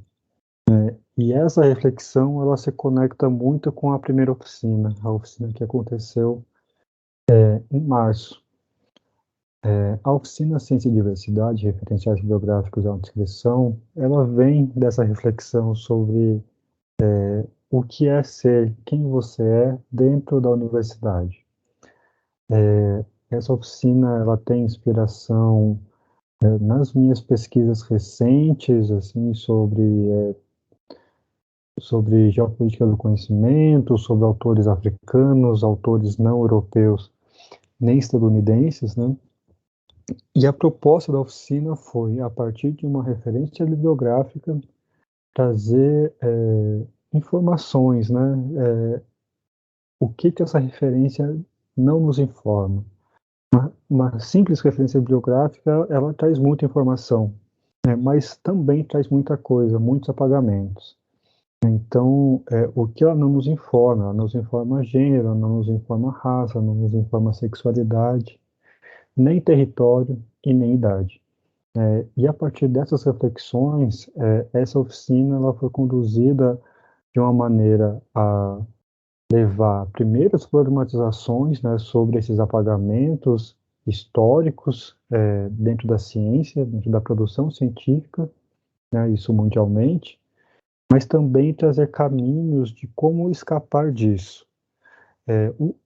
E essa reflexão, ela se conecta muito com a primeira oficina, a oficina que aconteceu em março. A oficina Ciência e Diversidade, Referenciais Bibliográficos e Autodescrição, ela vem dessa reflexão sobre o que é ser quem você é dentro da universidade. Essa oficina, ela tem inspiração nas minhas pesquisas recentes, assim, sobre geopolítica do conhecimento, sobre autores africanos, autores não europeus, nem estadunidenses, né? E a proposta da oficina foi, a partir de uma referência bibliográfica, trazer informações, né? O que essa referência não nos informa? Uma simples referência bibliográfica, ela traz muita informação, né? Mas também traz muita coisa, muitos apagamentos. Então, o que ela não nos informa? Ela nos informa gênero, não nos informa raça, não nos informa sexualidade, nem território e nem idade. E a partir dessas reflexões, essa oficina ela foi conduzida de uma maneira a levar primeiro as problematizações, né, sobre esses apagamentos históricos dentro da ciência, dentro da produção científica, né, isso mundialmente, mas também trazer caminhos de como escapar disso.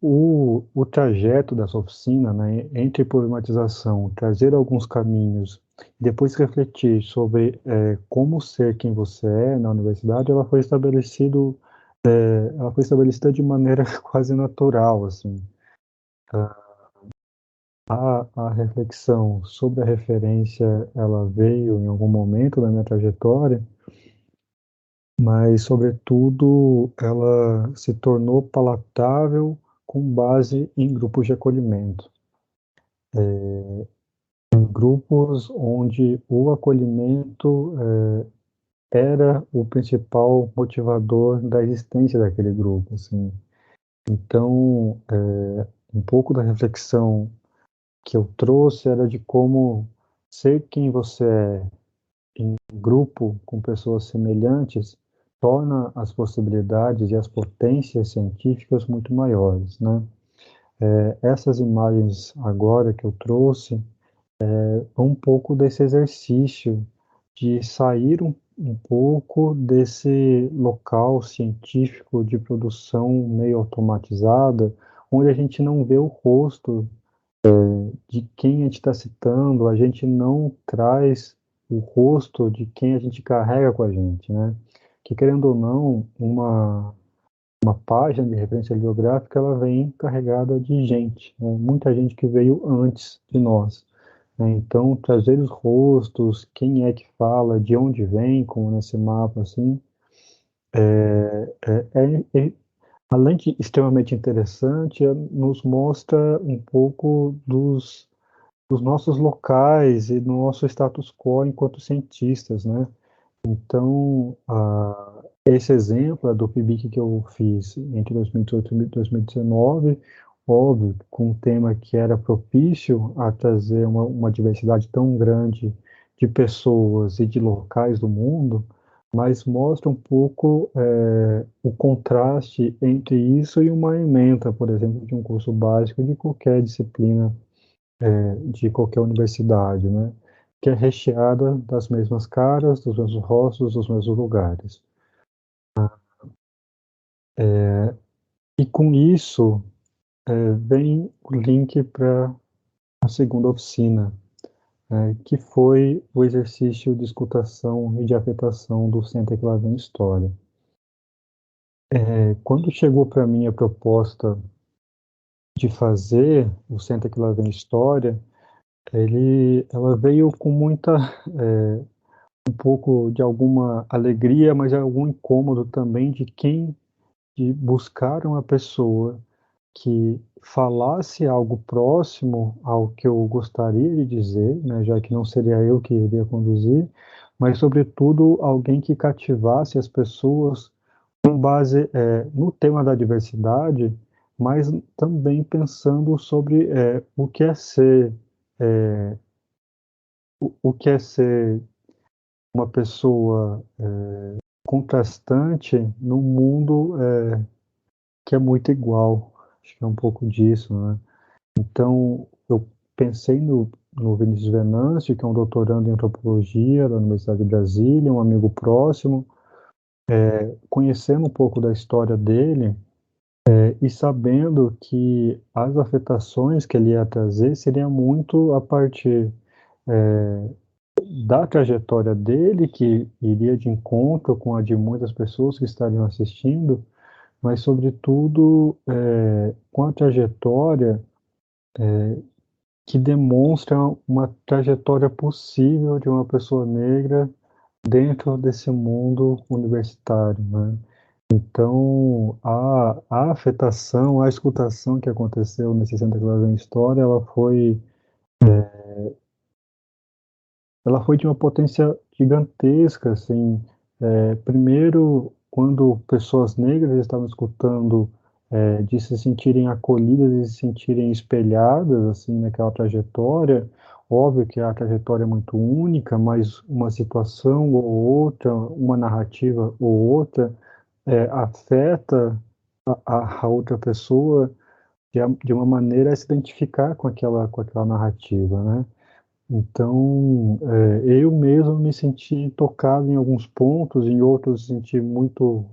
O trajeto dessa oficina, né, entre problematização, trazer alguns caminhos, depois refletir sobre como ser quem você é na universidade, ela foi estabelecida de maneira quase natural, assim. A reflexão sobre a referência, ela veio em algum momento da minha trajetória, mas, sobretudo, ela se tornou palatável com base em grupos de acolhimento. Em grupos onde o acolhimento era o principal motivador da existência daquele grupo, assim. Então, um pouco da reflexão que eu trouxe era de como ser quem você é em grupo com pessoas semelhantes torna as possibilidades e as potências científicas muito maiores, né? Essas imagens agora que eu trouxe um pouco desse exercício de sair um pouco desse local científico de produção meio automatizada, onde a gente não vê o rosto de quem a gente está citando, a gente não traz o rosto de quem a gente carrega com a gente, né? Que, querendo ou não, uma página de referência bibliográfica, ela vem carregada de gente, né? Muita gente que veio antes de nós, né? Então, trazer os rostos, quem é que fala, de onde vem, como nesse mapa, assim, além de extremamente interessante, nos mostra um pouco dos nossos locais e do nosso status quo enquanto cientistas, né? Então, esse exemplo do PIBIC que eu fiz entre 2018 e 2019, óbvio, com um tema que era propício a trazer uma diversidade tão grande de pessoas e de locais do mundo, mas mostra um pouco o contraste entre isso e uma ementa, por exemplo, de um curso básico de qualquer disciplina de qualquer universidade, né? Que é recheada das mesmas caras, dos mesmos rostos, dos mesmos lugares. E com isso vem o link para a segunda oficina, que foi o exercício de escutação e de afetação do Senta que lá vem história. Quando chegou para mim a proposta de fazer o Senta que lá vem história, ela veio com um pouco de alguma alegria, mas algum incômodo também de buscar uma pessoa que falasse algo próximo ao que eu gostaria de dizer, né, já que não seria eu que iria conduzir, mas, sobretudo, alguém que cativasse as pessoas com base no tema da diversidade, mas também pensando sobre o que é ser uma pessoa contrastante num mundo que é muito igual. Acho que é um pouco disso, né? Então, eu pensei no Vinícius Venâncio, que é um doutorando em antropologia da Universidade de Brasília, um amigo próximo, conhecendo um pouco da história dele e sabendo que as afetações que ele ia trazer seria muito a partir da trajetória dele, que iria de encontro com a de muitas pessoas que estariam assistindo, mas, sobretudo, com a trajetória que demonstra uma trajetória possível de uma pessoa negra dentro desse mundo universitário, né? Então, a afetação, a escutação que aconteceu nesse Santa Clara em História, ela foi de uma potência gigantesca, assim. Primeiro, quando pessoas negras estavam escutando, de se sentirem acolhidas e se sentirem espelhadas, assim, naquela trajetória. Óbvio que a trajetória é muito única, mas uma situação ou outra, uma narrativa ou outra, afeta a outra pessoa de uma maneira a se identificar com aquela narrativa, né? Então, eu mesmo me senti tocado em alguns pontos, em outros senti muito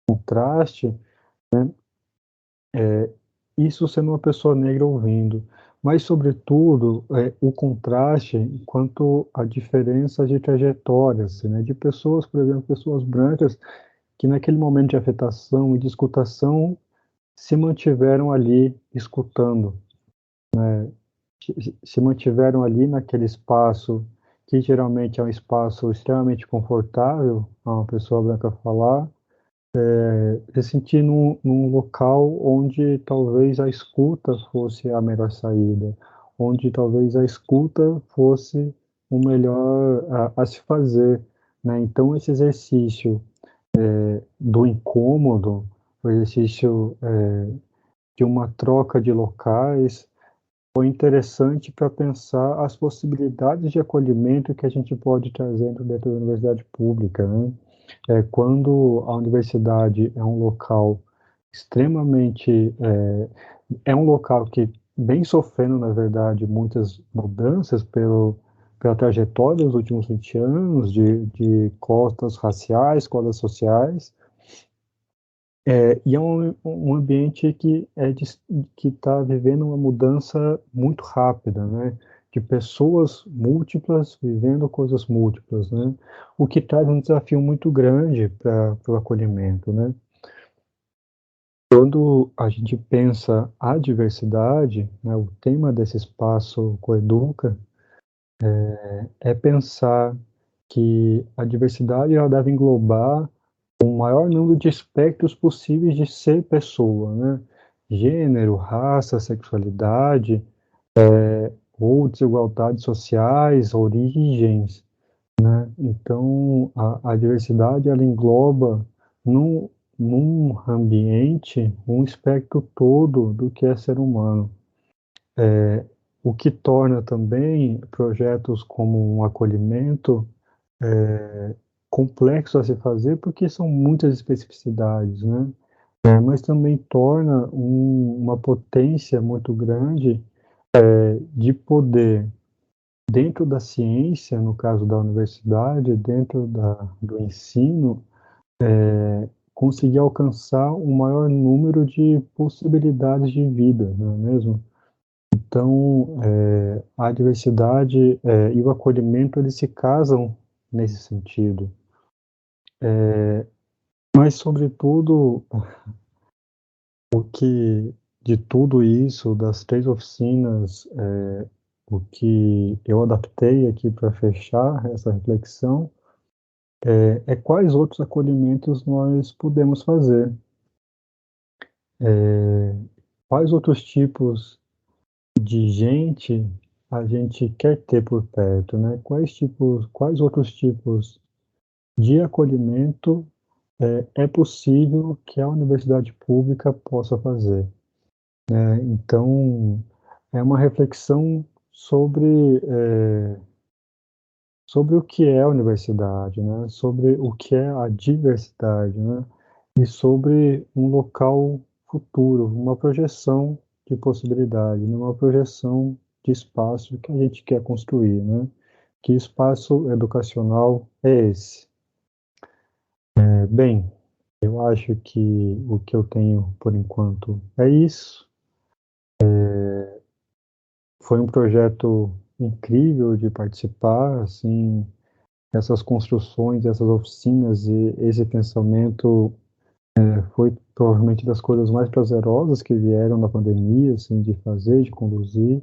contraste, isso sendo uma pessoa negra ouvindo, mas, sobretudo, o contraste quanto à diferença de trajetórias, né, de pessoas, por exemplo, pessoas brancas, que naquele momento de afetação e de escutação se mantiveram ali escutando, se mantiveram ali naquele espaço, que geralmente é um espaço extremamente confortável a uma pessoa branca falar, se sentir num local onde talvez a escuta fosse a melhor saída, onde talvez a escuta fosse o melhor a se fazer, né? Então, esse exercício do incômodo, o exercício de uma troca de locais, foi interessante para pensar as possibilidades de acolhimento que a gente pode trazer dentro da universidade pública, né? Quando a universidade é um local extremamente, é um local que vem sofrendo, na verdade, muitas mudanças pela trajetória dos últimos 20 anos, de cotas raciais, cotas sociais, e é um ambiente que está vivendo uma mudança muito rápida, né? De pessoas múltiplas vivendo coisas múltiplas, né? O que traz um desafio muito grande para o acolhimento, né? Quando a gente pensa a diversidade, né, o tema desse espaço Coeduca é pensar que a diversidade ela deve englobar o maior número de espectros possíveis de ser pessoa, né? Gênero, raça, sexualidade, ou desigualdades sociais, origens, né? Então, a diversidade, ela engloba num ambiente um espectro todo do que é ser humano. O que torna também projetos como um acolhimento complexo a se fazer, porque são muitas especificidades, né? Mas também torna uma potência muito grande de poder, dentro da ciência, no caso da universidade, dentro do ensino, conseguir alcançar um maior número de possibilidades de vida, não é mesmo? Então, a diversidade e o acolhimento, eles se casam nesse sentido. Mas, sobretudo, de tudo isso, das 3 oficinas, o que eu adaptei aqui para fechar essa reflexão quais outros acolhimentos nós podemos fazer. Quais outros tipos de gente a gente quer ter por perto, né? Quais outros tipos de acolhimento é possível que a universidade pública possa fazer, né? Então, é uma reflexão sobre o que é a universidade, né? Sobre o que é a diversidade, né? E sobre um local futuro, uma projeção de possibilidade, né? Uma projeção de espaço que a gente quer construir, né? Que espaço educacional é esse? Bem, eu acho que o que eu tenho por enquanto é isso. Foi um projeto incrível de participar, assim, essas construções, essas oficinas e esse pensamento foi provavelmente das coisas mais prazerosas que vieram da pandemia, assim, de fazer, de conduzir.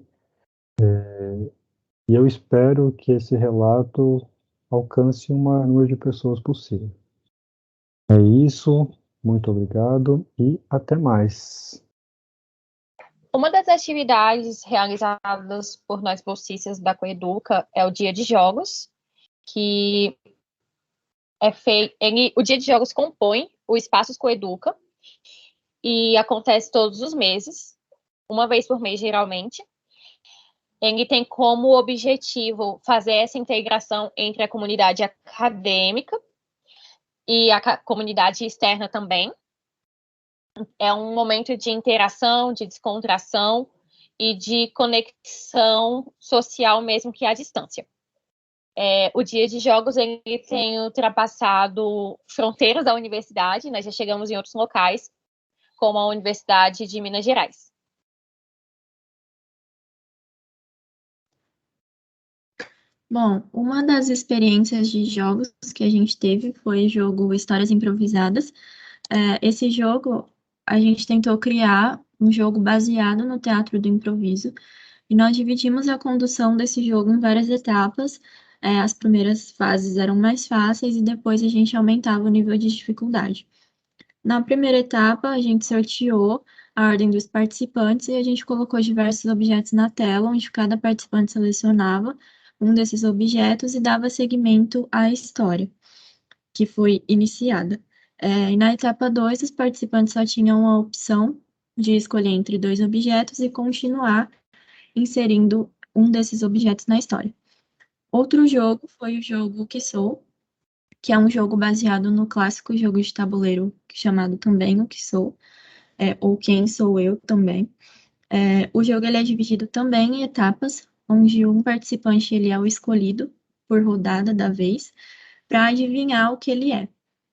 E eu espero que esse relato alcance o maior número de pessoas possível. É isso, muito obrigado e até mais. Uma das atividades realizadas por nós bolsistas da Coeduca é o Dia de Jogos, que é feito. O Dia de Jogos compõe o Espaços Coeduca e acontece todos os meses, uma vez por mês, geralmente. Ele tem como objetivo fazer essa integração entre a comunidade acadêmica e a comunidade externa também. É um momento de interação, de descontração e de conexão social mesmo que à distância. O Dia de Jogos ele tem ultrapassado fronteiras da universidade, nós já chegamos em outros locais, como a Universidade de Minas Gerais. Bom, uma das experiências de jogos que a gente teve foi o jogo Histórias Improvisadas. Esse jogo, a gente tentou criar um jogo baseado no teatro do improviso, e nós dividimos a condução desse jogo em várias etapas. As primeiras fases eram mais fáceis e depois a gente aumentava o nível de dificuldade. Na primeira etapa, a gente sorteou a ordem dos participantes e a gente colocou diversos objetos na tela, onde cada participante selecionava um desses objetos e dava seguimento à história que foi iniciada. E na etapa 2, os participantes só tinham a opção de escolher entre 2 objetos e continuar inserindo um desses objetos na história. Outro jogo foi o jogo Que Sou, que é um jogo baseado no clássico jogo de tabuleiro chamado também O Que Sou, ou Quem Sou Eu também. O jogo ele é dividido também em etapas, onde um participante ele é o escolhido por rodada da vez para adivinhar o que ele é.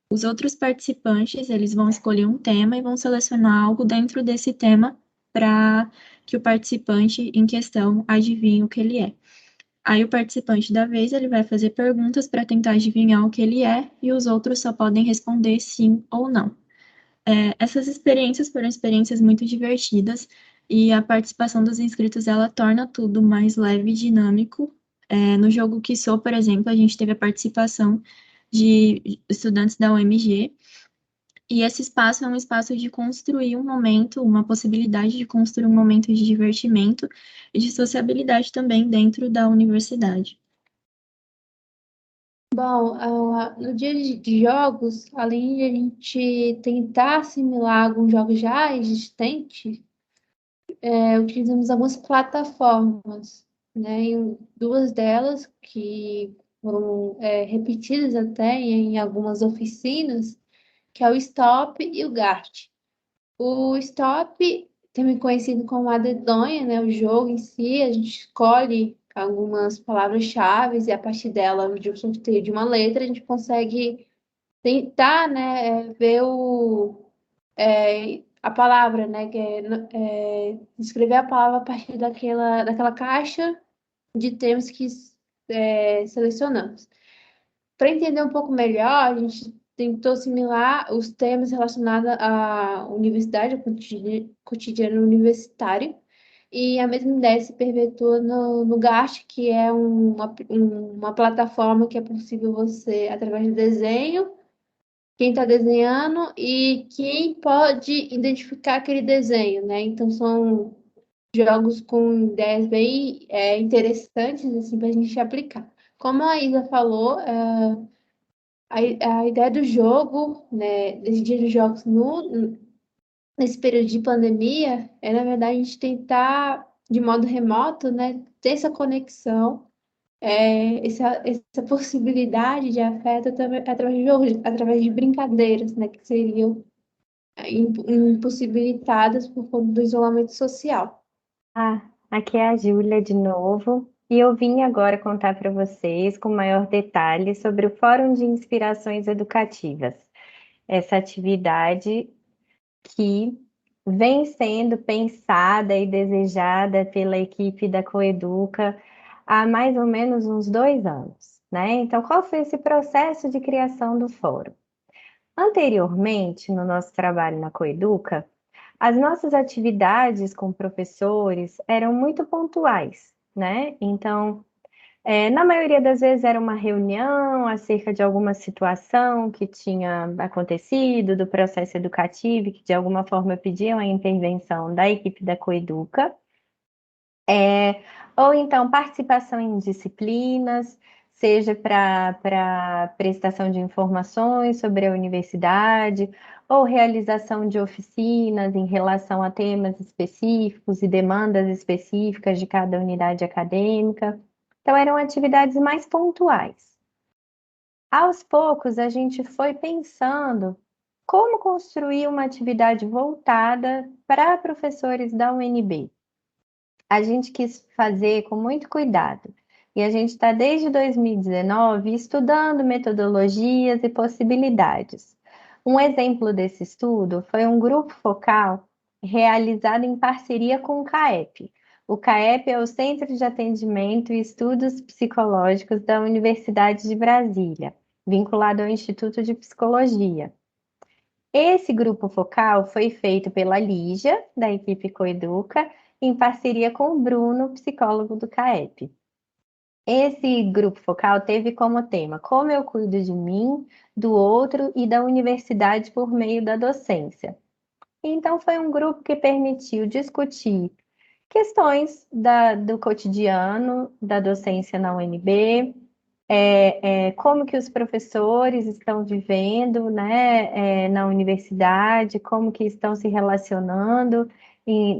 Os outros participantes eles vão escolher um tema e vão selecionar algo dentro desse tema para que o participante em questão adivinhe o que ele é. Aí o participante da vez ele vai fazer perguntas para tentar adivinhar o que ele é e os outros só podem responder sim ou não. Essas experiências foram experiências muito divertidas e a participação dos inscritos ela torna tudo mais leve e dinâmico. No jogo Que Sou, por exemplo, a gente teve a participação de estudantes da UMG, e esse espaço é um espaço de construir um momento, uma possibilidade de construir um momento de divertimento e de sociabilidade também dentro da universidade. Bom, no dia de jogos, além de a gente tentar assimilar alguns jogos já existentes, utilizamos algumas plataformas, né? E duas delas que foram repetidas até em algumas oficinas, que é o Stop e o Gart. O Stop, também conhecido como a dedonha, né? O jogo em si, a gente escolhe algumas palavras-chave e a partir dela, de um sorteio de uma letra, a gente consegue tentar, né, ver a palavra, né, que escrever a palavra a partir daquela caixa de termos que selecionamos. Para entender um pouco melhor, a gente tentou assimilar os temas relacionados à universidade, ao cotidiano universitário, e a mesma ideia se perpetua no GAST, que é uma plataforma que é possível você, através do desenho, quem está desenhando e quem pode identificar aquele desenho, né? Então, são jogos com ideias bem interessantes, assim, para a gente aplicar. Como a Isa falou, a ideia do jogo, né, desse dia dos jogos nesse período de pandemia, na verdade, a gente tentar, de modo remoto, né, ter essa conexão, essa possibilidade de afeto através de jogos, através de brincadeiras, né, que seriam impossibilitadas por conta do isolamento social. Aqui é a Júlia de novo, e eu vim agora contar para vocês com maior detalhe sobre o Fórum de Inspirações Educativas, essa atividade que vem sendo pensada e desejada pela equipe da Coeduca há mais ou menos uns 2 anos, né? Então, qual foi esse processo de criação do fórum? Anteriormente, no nosso trabalho na Coeduca, as nossas atividades com professores eram muito pontuais, né? Então, na maioria das vezes era uma reunião acerca de alguma situação que tinha acontecido, do processo educativo, que de alguma forma pediam a intervenção da equipe da Coeduca, ou então participação em disciplinas, seja para prestação de informações sobre a universidade, ou realização de oficinas em relação a temas específicos e demandas específicas de cada unidade acadêmica. Então, eram atividades mais pontuais. Aos poucos, a gente foi pensando como construir uma atividade voltada para professores da UNB. A gente quis fazer com muito cuidado. E a gente está desde 2019 estudando metodologias e possibilidades. Um exemplo desse estudo foi um grupo focal realizado em parceria com o CAEP. O CAEP é o Centro de Atendimento e Estudos Psicológicos da Universidade de Brasília, vinculado ao Instituto de Psicologia. Esse grupo focal foi feito pela Lígia, da equipe Coeduca, em parceria com o Bruno, psicólogo do CAEP. Esse grupo focal teve como tema como eu cuido de mim, do outro e da universidade por meio da docência. Então, foi um grupo que permitiu discutir questões do cotidiano, da docência na UNB, como que os professores estão vivendo, né, na universidade, como que estão se relacionando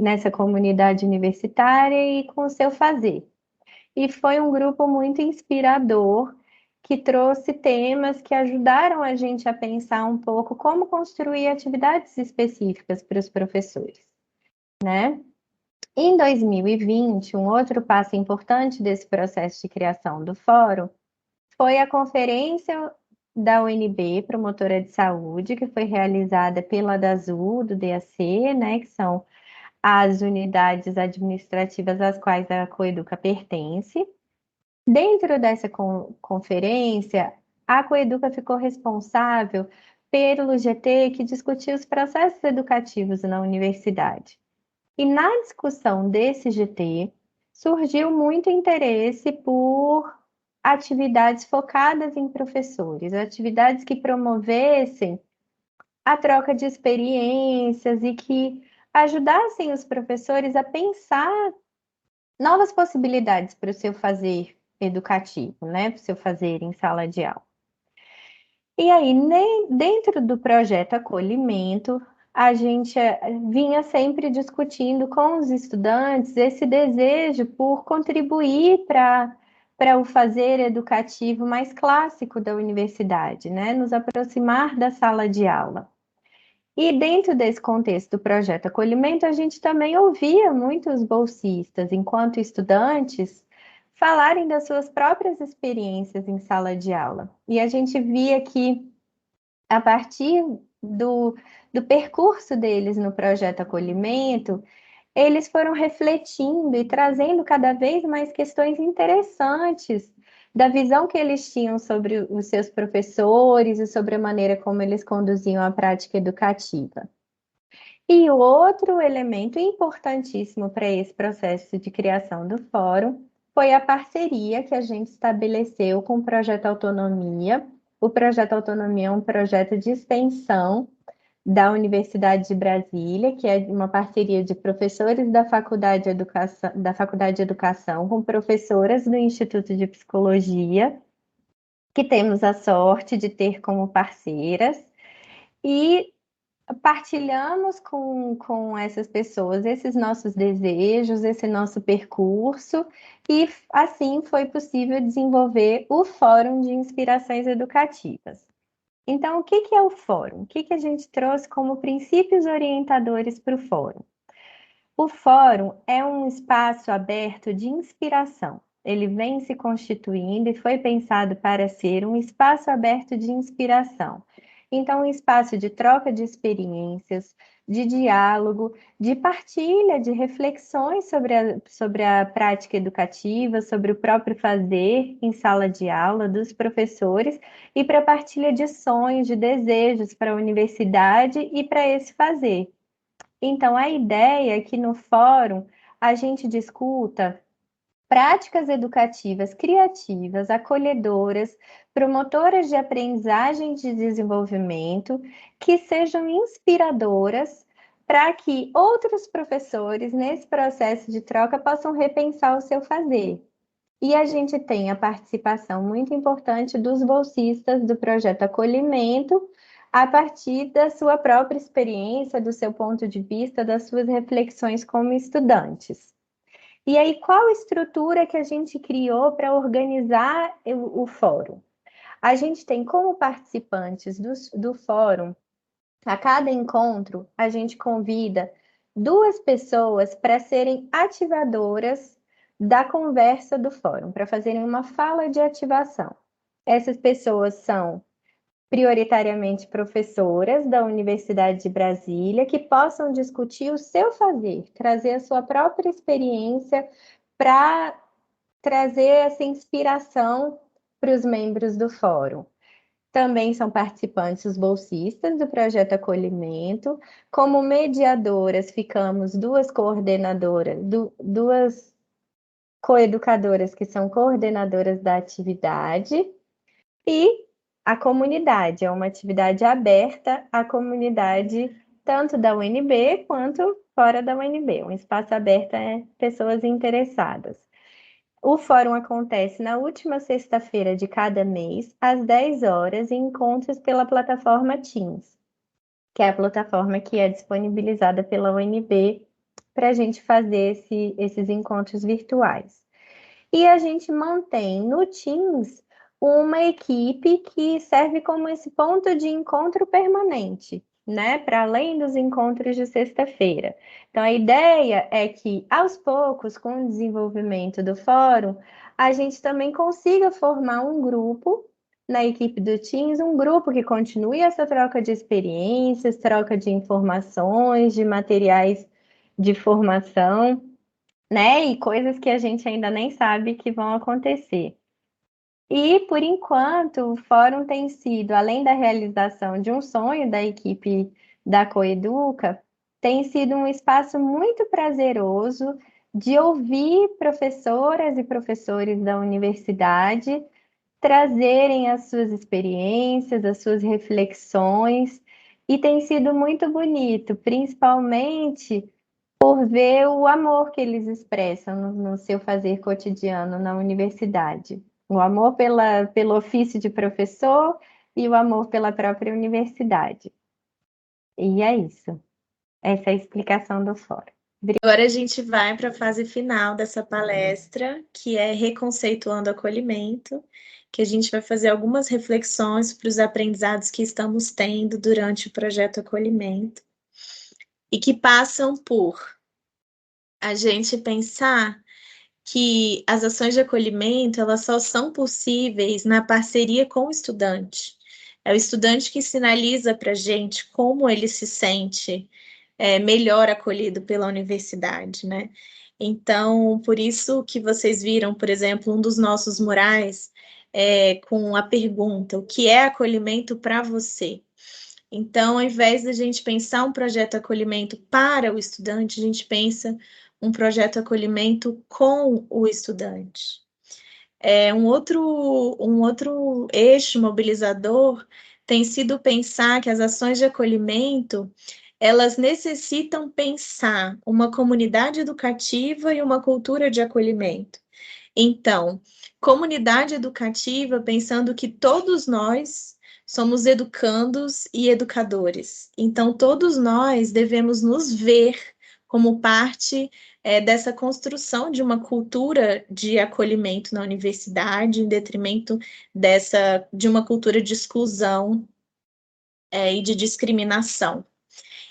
nessa comunidade universitária e com o seu fazer. E foi um grupo muito inspirador, que trouxe temas que ajudaram a gente a pensar um pouco como construir atividades específicas para os professores, né? Em 2020, um outro passo importante desse processo de criação do fórum foi a conferência da UNB, promotora de saúde, que foi realizada pela DASU, do DAC, né, que são as unidades administrativas às quais a Coeduca pertence. Dentro dessa conferência, a Coeduca ficou responsável pelo GT que discutiu os processos educativos na universidade. E na discussão desse GT, surgiu muito interesse por atividades focadas em professores, atividades que promovessem a troca de experiências e que ajudassem os professores a pensar novas possibilidades para o seu fazer educativo, né? Para o seu fazer em sala de aula. E aí, dentro do projeto Acolhimento, a gente vinha sempre discutindo com os estudantes esse desejo por contribuir para o fazer educativo mais clássico da universidade, né? Nos aproximar da sala de aula. E dentro desse contexto do projeto Acolhimento, a gente também ouvia muitos bolsistas, enquanto estudantes, falarem das suas próprias experiências em sala de aula. E a gente via que, a partir do percurso deles no projeto Acolhimento, eles foram refletindo e trazendo cada vez mais questões interessantes da visão que eles tinham sobre os seus professores e sobre a maneira como eles conduziam a prática educativa. E o outro elemento importantíssimo para esse processo de criação do fórum foi a parceria que a gente estabeleceu com o Projeto Autonomia. O Projeto Autonomia é um projeto de extensão da Universidade de Brasília, que é uma parceria de professores da Faculdade de Educação com professoras do Instituto de Psicologia, que temos a sorte de ter como parceiras, e partilhamos com essas pessoas esses nossos desejos, esse nosso percurso, e assim foi possível desenvolver o Fórum de Inspirações Educativas. Então, o que é o fórum? O que a gente trouxe como princípios orientadores para o fórum? O fórum é um espaço aberto de inspiração. Ele vem se constituindo e foi pensado para ser um espaço aberto de inspiração. Então, um espaço de troca de experiências, de diálogo, de partilha, de reflexões sobre a prática educativa, sobre o próprio fazer em sala de aula dos professores e para partilha de sonhos, de desejos para a universidade e para esse fazer. Então, a ideia é que no fórum a gente discuta práticas educativas criativas, acolhedoras, promotoras de aprendizagem e de desenvolvimento, que sejam inspiradoras para que outros professores, nesse processo de troca, possam repensar o seu fazer. E a gente tem a participação muito importante dos bolsistas do projeto Acolhimento, a partir da sua própria experiência, do seu ponto de vista, das suas reflexões como estudantes. E aí, qual estrutura que a gente criou para organizar o fórum? A gente tem como participantes do fórum A cada encontro, a gente convida 2 pessoas para serem ativadoras da conversa do fórum, para fazerem uma fala de ativação. Essas pessoas são prioritariamente professoras da Universidade de Brasília, que possam discutir o seu fazer, trazer a sua própria experiência para trazer essa inspiração para os membros do fórum. Também são participantes os bolsistas do projeto Acolhimento. Como mediadoras, ficamos 2 coordenadoras, 2 coeducadoras que são coordenadoras da atividade, e a comunidade, é uma atividade aberta à comunidade, tanto da UNB quanto fora da UNB, um espaço aberto a pessoas interessadas. O fórum acontece na última sexta-feira de cada mês, às 10 horas, em encontros pela plataforma Teams, que é a plataforma que é disponibilizada pela UNB para a gente fazer esses encontros virtuais. E a gente mantém no Teams uma equipe que serve como esse ponto de encontro permanente, né? Para além dos encontros de sexta-feira. Então, a ideia é que, aos poucos, com o desenvolvimento do fórum, a gente também consiga formar um grupo na equipe do Teams, um grupo que continue essa troca de experiências, troca de informações, de materiais de formação, né? E coisas que a gente ainda nem sabe que vão acontecer. E, por enquanto, o fórum tem sido, além da realização de um sonho da equipe da Coeduca, tem sido um espaço muito prazeroso de ouvir professoras e professores da universidade trazerem as suas experiências, as suas reflexões, e tem sido muito bonito, principalmente por ver o amor que eles expressam no seu fazer cotidiano na universidade. O amor pelo ofício de professor e o amor pela própria universidade. E é isso. Essa é a explicação do fórum. Agora a gente vai para a fase final dessa palestra, que é Reconceituando o Acolhimento, que a gente vai fazer algumas reflexões para os aprendizados que estamos tendo durante o projeto Acolhimento e que passam por a gente pensar que as ações de acolhimento, elas só são possíveis na parceria com o estudante. É o estudante que sinaliza para a gente como ele se sente melhor acolhido pela universidade, né? Então, por isso que vocês viram, por exemplo, um dos nossos murais com a pergunta: o que é acolhimento para você? Então, ao invés de a gente pensar um projeto de acolhimento para o estudante, a gente pensa um projeto de acolhimento com o estudante. Um outro eixo mobilizador tem sido pensar que as ações de acolhimento, elas necessitam pensar uma comunidade educativa e uma cultura de acolhimento. Então, comunidade educativa, pensando que todos nós somos educandos e educadores. Então, todos nós devemos nos ver como parte dessa construção de uma cultura de acolhimento na universidade, em detrimento de uma cultura de exclusão e de discriminação.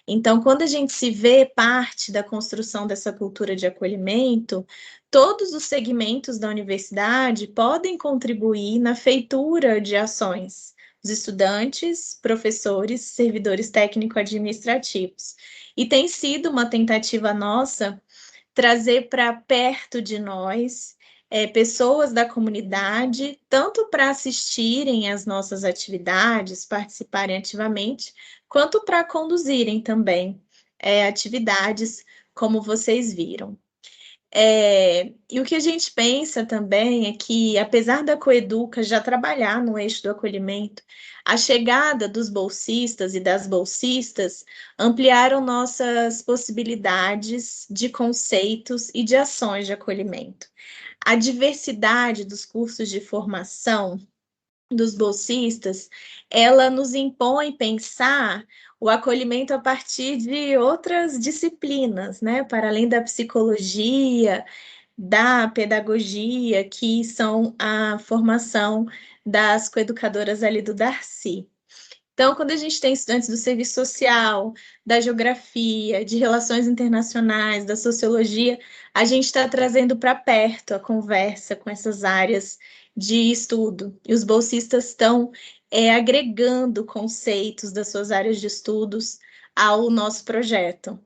Então, quando a gente se vê parte da construção dessa cultura de acolhimento, todos os segmentos da universidade podem contribuir na feitura de ações. Os estudantes, professores, servidores técnico-administrativos. E tem sido uma tentativa nossa trazer para perto de nós pessoas da comunidade, tanto para assistirem às nossas atividades, participarem ativamente, quanto para conduzirem também atividades, como vocês viram. E o que a gente pensa também é que, apesar da Coeduca já trabalhar no eixo do acolhimento, a chegada dos bolsistas e das bolsistas ampliaram nossas possibilidades de conceitos e de ações de acolhimento. A diversidade dos cursos de formação dos bolsistas, ela nos impõe pensar o acolhimento a partir de outras disciplinas, né? Para além da psicologia, da pedagogia, que são a formação das coeducadoras ali do Darcy. Então, quando a gente tem estudantes do serviço social, da geografia, de relações internacionais, da sociologia, a gente está trazendo para perto a conversa com essas áreas de estudo. E os bolsistas estão agregando conceitos das suas áreas de estudos ao nosso projeto.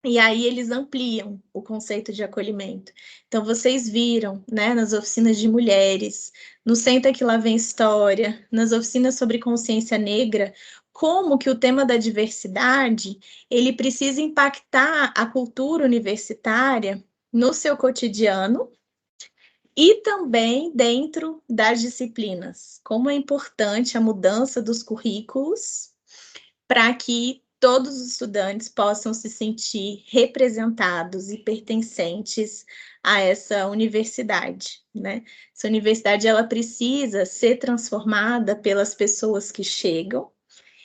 E aí eles ampliam o conceito de acolhimento. Então, vocês viram, né, nas oficinas de mulheres, no Senta que Lá Vem História, nas oficinas sobre consciência negra, como que o tema da diversidade, ele precisa impactar a cultura universitária no seu cotidiano e também dentro das disciplinas. Como é importante a mudança dos currículos para que todos os estudantes possam se sentir representados e pertencentes a essa universidade, né? Essa universidade, ela precisa ser transformada pelas pessoas que chegam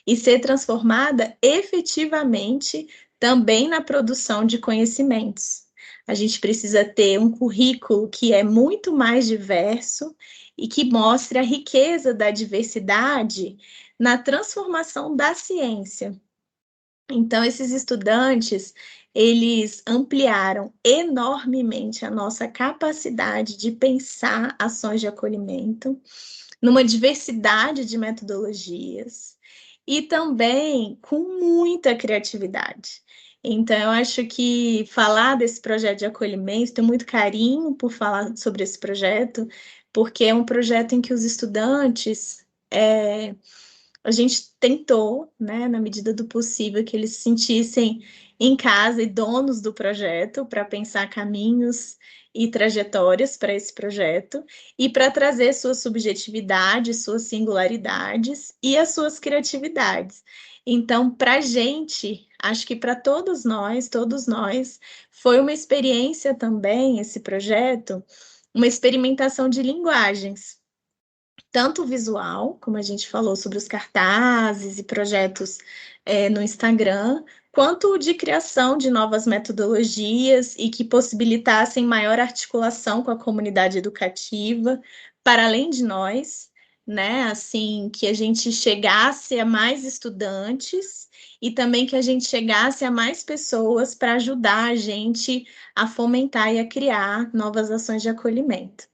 e ser transformada efetivamente também na produção de conhecimentos. A gente precisa ter um currículo que é muito mais diverso e que mostre a riqueza da diversidade na transformação da ciência. Então, esses estudantes, eles ampliaram enormemente a nossa capacidade de pensar ações de acolhimento, numa diversidade de metodologias, e também com muita criatividade. Então, eu acho que falar desse projeto de acolhimento, tenho muito carinho por falar sobre esse projeto, porque é um projeto em que os estudantes... a gente tentou, né, na medida do possível, que eles se sentissem em casa e donos do projeto, para pensar caminhos e trajetórias para esse projeto, e para trazer suas subjetividades, suas singularidades e as suas criatividades. Então, para a gente, acho que para todos nós, foi uma experiência também, esse projeto, uma experimentação de linguagens, tanto visual, como a gente falou sobre os cartazes e projetos no Instagram, quanto de criação de novas metodologias e que possibilitassem maior articulação com a comunidade educativa, para além de nós, né? Assim, que a gente chegasse a mais estudantes e também que a gente chegasse a mais pessoas para ajudar a gente a fomentar e a criar novas ações de acolhimento.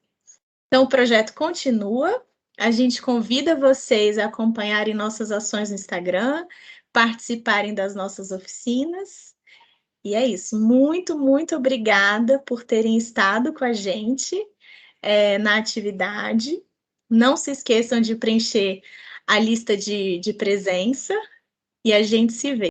Então, o projeto continua. A gente convida vocês a acompanharem nossas ações no Instagram, participarem das nossas oficinas. E é isso. Muito, muito obrigada por terem estado com a gente na atividade. Não se esqueçam de preencher a lista de presença e a gente se vê.